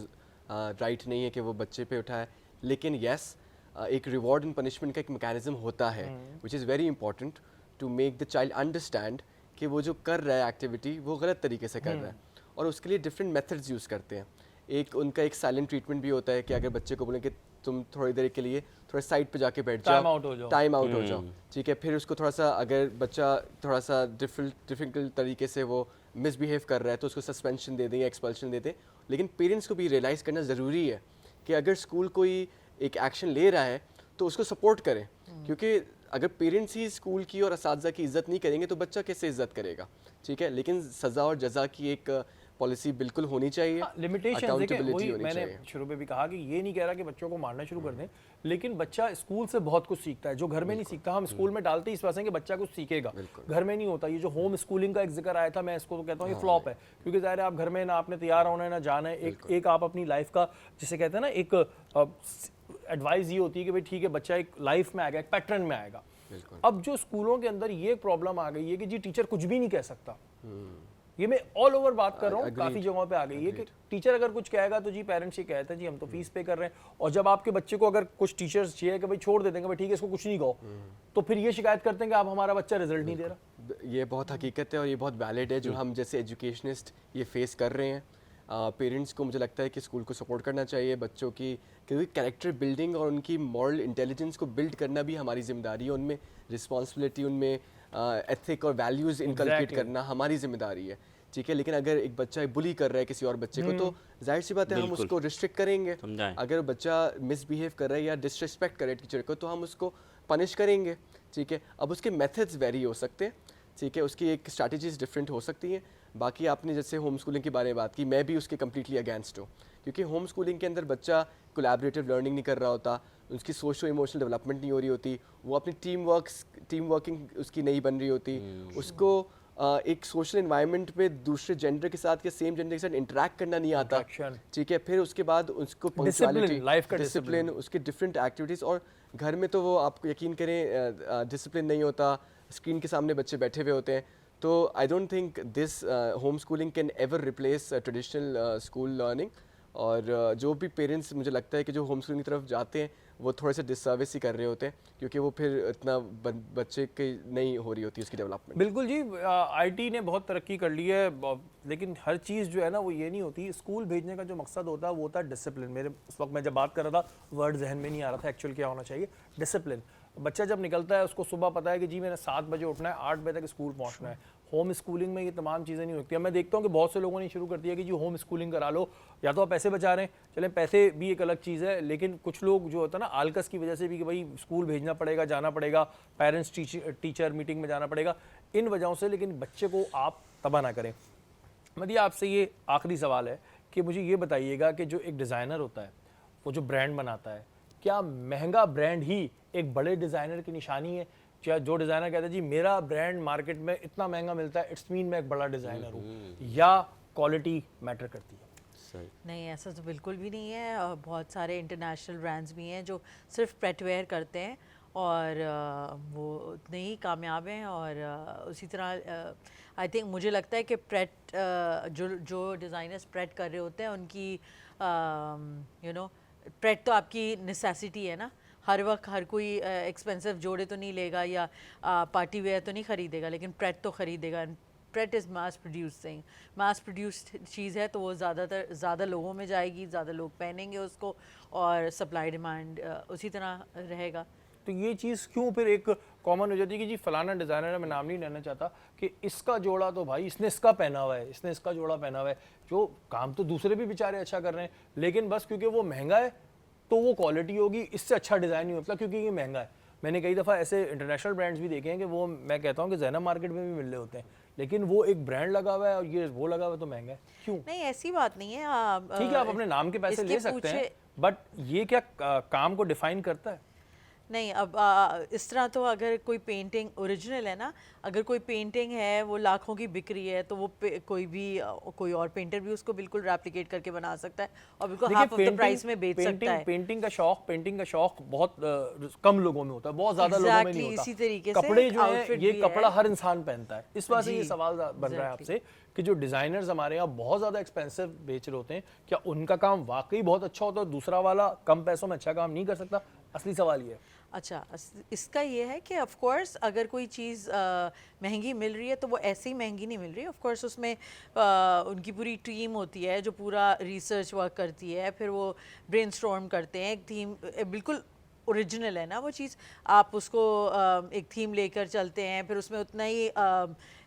राइट नहीं है कि वो बच्चे पे उठाए। लेकिन यस, एक रिवॉर्ड एंड पनिशमेंट का एक मैकेनिज्म होता है which is very important to make the child understand कि वो जो कर रहा है एक्टिविटी वो गलत तरीके से कर रहा है, और उसके लिए डिफरेंट मेथड्स यूज़ करते हैं। एक उनका एक साइलेंट ट्रीटमेंट भी होता है कि अगर बच्चे को बोलें कि तुम थोड़ी देर के लिए थोड़ा साइड पे जाके बैठ जाओ, टाइम आउट हो जाओ, ठीक है। फिर उसको थोड़ा सा, अगर बच्चा थोड़ा सा डिफिकल्ट तरीके से वो मिसबिहेव कर रहा है तो उसको सस्पेंशन दे दें या एक्सपल्शन दे दें। लेकिन पेरेंट्स को भी रियलाइज़ करना ज़रूरी है कि अगर स्कूल कोई एक एक्शन ले रहा है तो उसको सपोर्ट करें, क्योंकि अगर पेरेंट्स ही स्कूल की और असातिज़ा की इज़्ज़त नहीं करेंगे तो बच्चा कैसे इज़्ज़त करेगा, ठीक है। लेकिन सज़ा और जज़ा की एक पॉलिसी बिल्कुल होनी चाहिए, अकाउंटेबिलिटी होनी चाहिए। मैंने शुरू में भी कहा कि ये नहीं कह रहा कि बच्चों को मारना शुरू कर दें, लेकिन बच्चा स्कूल से बहुत कुछ सीखता है जो घर में नहीं सीखता। हम स्कूल में डालते ही इस वजह से कि बच्चा कुछ सीखेगा, घर में नहीं होता। ये जो होम स्कूलिंग का एक जिक्र आया था, मैं इसको तो कहता हूँ ये फ्लॉप है, क्योंकि ज़ाहिर है आप घर में ना आपने तैयार होना है ना जाना है। एक आप अपनी लाइफ का, जिसे कहते हैं ना, एक एडवाइस ये होती है कि भाई ठीक है, बच्चा एक लाइफ में आएगा, एक पैटर्न में आएगा। अब जो स्कूलों के अंदर ये प्रॉब्लम आ गई है कि जी टीचर कुछ भी नहीं कह सकता। ये मैं ऑल ओवर बात कर रहा हूँ, काफी जगहों पे आ गई है कि टीचर अगर कुछ कहेगा तो जी पेरेंट्स ये कहते हैं जी हम तो फीस पे कर रहे हैं, और जब आपके बच्चे को अगर कुछ टीचर्स चाहिए कि भाई छोड़ दे देंगे, भाई ठीक है इसको कुछ नहीं कहो, तो फिर ये शिकायत करते हैं कि आप हमारा बच्चा रिजल्ट नहीं दे रहा। ये बहुत हकीकत है और ये बहुत वैलिड है जो हम जैसे एजुकेशनिस्ट ये फेस कर रहे हैं। पेरेंट्स को मुझे लगता है कि स्कूल को सपोर्ट करना चाहिए बच्चों की, क्योंकि कैरेक्टर बिल्डिंग और उनकी मॉरल इंटेलिजेंस को बिल्ड करना भी हमारी जिम्मेदारी है, उनमें रिस्पॉन्सिबिलिटी, उनमें एथिक और वैल्यूज़ इनकलकेट करना हमारी जिम्मेदारी है, ठीक है। लेकिन अगर एक बच्चा बुली कर रहा है किसी और बच्चे को तो जाहिर सी बात है हम उसको रिस्ट्रिक्ट करेंगे। अगर बच्चा मिसबिहेव कर रहा है या डिसरिस्पेक्ट कर रहा है टीचर को तो हम उसको पनिश करेंगे, ठीक है। अब उसके मेथड्स वेरी हो सकते हैं, ठीक है, उसकी एक स्ट्रैटेजीज डिफरेंट हो सकती हैं। बाकी आपने जैसे होम स्कूलिंग के बारे में बात की, मैं भी उसके कम्प्लीटली अगेंस्ट हूँ, क्योंकि होम स्कूलिंग के अंदर बच्चा कोलैबोरेटिव लर्निंग नहीं कर रहा होता, उसकी सोशो इमोशनल डेवलपमेंट नहीं हो रही होती, वो अपनी टीम वर्किंग उसकी नहीं बन रही होती, उसको एक सोशल इन्वायरमेंट पे दूसरे जेंडर के साथ या सेम जेंडर के साथ इंटरेक्ट करना नहीं आता, ठीक है। फिर उसके बाद उसको पंक्चुअलिटी, डिसिप्लिन, उसके डिफरेंट एक्टिविटीज़, और घर में तो वो आपको यकीन करें डिसिप्लिन नहीं होता, स्क्रीन के सामने बच्चे बैठे हुए होते हैं। तो I don't think this home schooling can ever replace traditional school learning. और जो भी पेरेंट्स मुझे लगता है कि जो होम स्कूलिंग की तरफ जाते हैं वो थोड़े से डिसर्विस ही कर रहे होते हैं, क्योंकि वो फिर इतना बच्चे की नहीं हो रही होती उसकी डेवलपमेंट। बिल्कुल जी, आईटी ने बहुत तरक्की कर ली है, लेकिन हर चीज़ जो है ना वो ये नहीं होती। स्कूल भेजने का जो मकसद होता है वो होता है डिसिप्लिन। मेरे उस वक्त मैं जब बात कर रहा था वर्ड जहन में नहीं आ रहा था एक्चुअल क्या होना चाहिए, डिसिप्लिन। बच्चा जब निकलता है उसको सुबह पता है कि जी मैंने 7 बजे उठना है, 8 बजे तक स्कूल पहुंचना है। होम स्कूलिंग में ये तमाम चीज़ें नहीं होती। मैं देखता हूँ कि बहुत से लोगों ने शुरू कर दिया कि जी होम स्कूलिंग करा लो, या तो आप पैसे बचा रहे हैं, चलें पैसे भी एक अलग चीज़ है, लेकिन कुछ लोग जो होता है ना आलकस की वजह से भी कि भाई स्कूल भेजना पड़ेगा, जाना पड़ेगा, पेरेंट्स टीचर मीटिंग में जाना पड़ेगा, इन वजहों से। लेकिन बच्चे को आप तबाह ना करें। मदी आपसे ये आखिरी सवाल है कि मुझे ये बताइएगा कि जो एक डिज़ाइनर होता है वो जो ब्रांड बनाता है, क्या महंगा ब्रांड ही एक बड़े डिज़ाइनर की निशानी है? क्या जो डिज़ाइनर कहता है जी मेरा ब्रांड मार्केट में इतना महंगा मिलता है इट्स मीन मैं एक बड़ा डिज़ाइनर हूँ, या क्वालिटी मैटर करती है? नहीं, ऐसा तो बिल्कुल भी नहीं है। बहुत सारे इंटरनेशनल ब्रांड्स भी हैं जो सिर्फ प्रेटवेयर करते हैं और वो उतने ही कामयाब हैं। और उसी तरह आई थिंक मुझे लगता है कि प्रेट जो डिज़ाइनर्स प्रेट कर रहे होते हैं उनकी प्रेट तो आपकी नेसेसिटी है ना। हर वक्त हर कोई एक्सपेंसिव जोड़े तो नहीं लेगा या पार्टी वेयर तो नहीं ख़रीदेगा, लेकिन प्रेट तो ख़रीदेगा। Pret is mass produce thing, mass produced चीज़ है, तो वो ज़्यादा लोगों में जाएगी, ज़्यादा लोग पहनेंगे उसको, और सप्लाई डिमांड उसी तरह रहेगा। तो ये चीज़ क्यों फिर एक कॉमन हो जाती है कि जी फलाना डिज़ाइनर है, मैं नाम नहीं लेना चाहता, कि इसका जोड़ा तो भाई इसने इसका पहना हुआ है, इसने इसका जोड़ा पहना हुआ है, जो काम तो दूसरे भी बेचारे अच्छा कर रहे हैं, लेकिन बस क्योंकि वो महंगा है तो वो क्वालिटी होगी, इससे अच्छा डिज़ाइन नहीं होता क्योंकि ये महंगा है। मैंने कई दफ़ा ऐसे इंटरनेशनल ब्रांड्स भी देखे हैं कि वो मैं कहता हूँ कि ज़ैनब मार्केट में भी मिल रहे होते हैं, लेकिन वो एक ब्रांड लगा हुआ है और ये वो लगा हुआ है तो महंगा है। क्यों? नहीं, ऐसी बात नहीं है। ठीक है आप अपने नाम के पैसे ले सकते हैं, बट ये क्या काम को डिफाइन करता है? नहीं अब इस तरह तो अगर कोई पेंटिंग ओरिजिनल है ना, अगर कोई पेंटिंग है वो लाखों की बिक रही है तो वो कोई और पेंटर भी उसको बिल्कुल रेप्लिकेट करके बना सकता है और बिल्कुल हाफ ऑफ द प्राइस में बेच सकता है। पेंटिंग का शौक बहुत कम लोगों में होता है, बहुत ज्यादा लोगों में नहीं होता। इसी तरीके से कपड़े जो है outfit ये भी कपड़ा है। हर इंसान पहनता है, इस वजह से ये सवाल बन रहा है आपसे कि जो डिजाइनर्स हमारे यहाँ बहुत ज्यादा एक्सपेंसिव बेच रहे होते हैं, क्या उनका काम वाकई बहुत अच्छा होता है, दूसरा वाला कम पैसों में अच्छा काम नहीं कर सकता? असली सवाल ये है। अच्छा, इसका ये है कि ऑफ कोर्स अगर कोई चीज़ महंगी मिल रही है तो वो ऐसे ही महंगी नहीं मिल रही। ऑफ कोर्स उसमें उनकी पूरी टीम होती है जो पूरा रिसर्च वर्क करती है, फिर वो ब्रेनस्टॉर्म करते हैं, एक थीम बिल्कुल ओरिजिनल है ना वो चीज़, आप उसको एक थीम लेकर चलते हैं, फिर उसमें उतना ही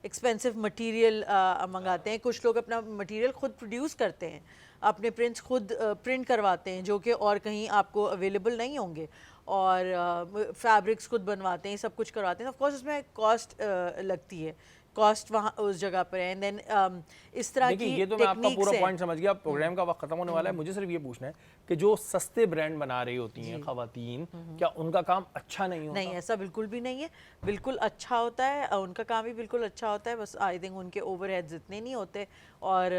एक्सपेंसिव मटेरियल मंगाते हैं। कुछ लोग अपना मटेरियल खुद प्रोड्यूस करते हैं, अपने प्रिंट्स खुद प्रिंट करवाते हैं जो कि और कहीं आपको अवेलेबल नहीं होंगे, और फैब्रिक्स खुद बनवाते हैं, सब कुछ करवाते हैं। ऑफ कोर्स उसमें कॉस्ट लगती है, कॉस्ट वहाँ उस जगह पर है। एंड देन इस तरह की ये तो मैं आपका पूरा techniques पॉइंट समझ गया, प्रोग्राम का वक्त खत्म होने वाला है। मुझे सिर्फ ये पूछना है कि जो सस्ते ब्रांड बना रही होती हैं खवातीन, क्या उनका काम अच्छा नहीं होता? नहीं, ऐसा बिल्कुल भी नहीं है, बिल्कुल अच्छा होता है, उनका काम भी बिल्कुल अच्छा होता है। बस आई थिंक उनके ओवरहेड्स इतने नहीं होते और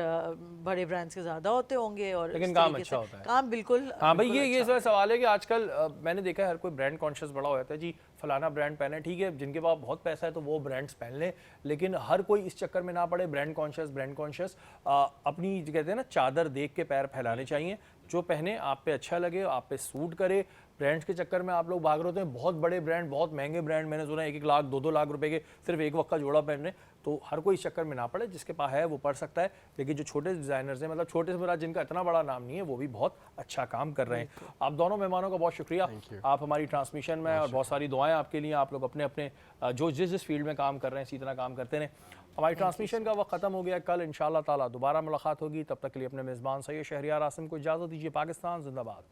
बड़े ब्रांड्स के ज़्यादा होते होंगे, और लेकिन इस काम तरीके अच्छा से होता है। काम बिल्कुल हाँ भाई, बिल्कुल ये अच्छा इस सवाल है कि आजकल मैंने देखा है हर कोई ब्रांड कॉन्शियस बड़ा हो जाता है जी, फलाना ब्रांड पहने, ठीक है, जिनके पास बहुत पैसा है तो वो ब्रांड्स पहन लें, लेकिन हर कोई इस चक्कर में ना पड़े। ब्रांड कॉन्शियस अपनी जो कहते हैं ना चादर देख के पैर फैलाने चाहिए, जो पहने आप पे अच्छा लगे, आप पे सूट करे। ब्रांड्स के चक्कर में आप लोग भाग रहे होते हैं, बहुत बड़े ब्रांड, बहुत महंगे ब्रांड, मैंने सुना 1-1 लाख 2-2 लाख रुपए के सिर्फ एक वक्त का जोड़ा पहन रहे हैं। तो हर कोई इस चक्कर में ना पड़े, जिसके पास है वो पढ़ सकता है, लेकिन जो छोटे डिजाइनर्स हैं, मतलब छोटे से बड़ा जिनका इतना बड़ा नाम नहीं है, वो भी बहुत अच्छा काम कर रहे हैं। आप दोनों मेहमानों का बहुत शुक्रिया, आप हमारी ट्रांसमिशन में, और बहुत सारी दुआएं आपके लिए। आप लोग अपने अपने जो जिस फील्ड में काम कर रहे हैं इसी तरह काम करते रहें। हमारी ट्रांसमिशन का वक्त खत्म हो गया, कल इंशाअल्लाह ताला दोबारा मुलाकात होगी। तब तक के लिए अपने मेज़बान सैयद शहरियार आसिम को इजाज़त दीजिए। पाकिस्तान जिंदाबाद।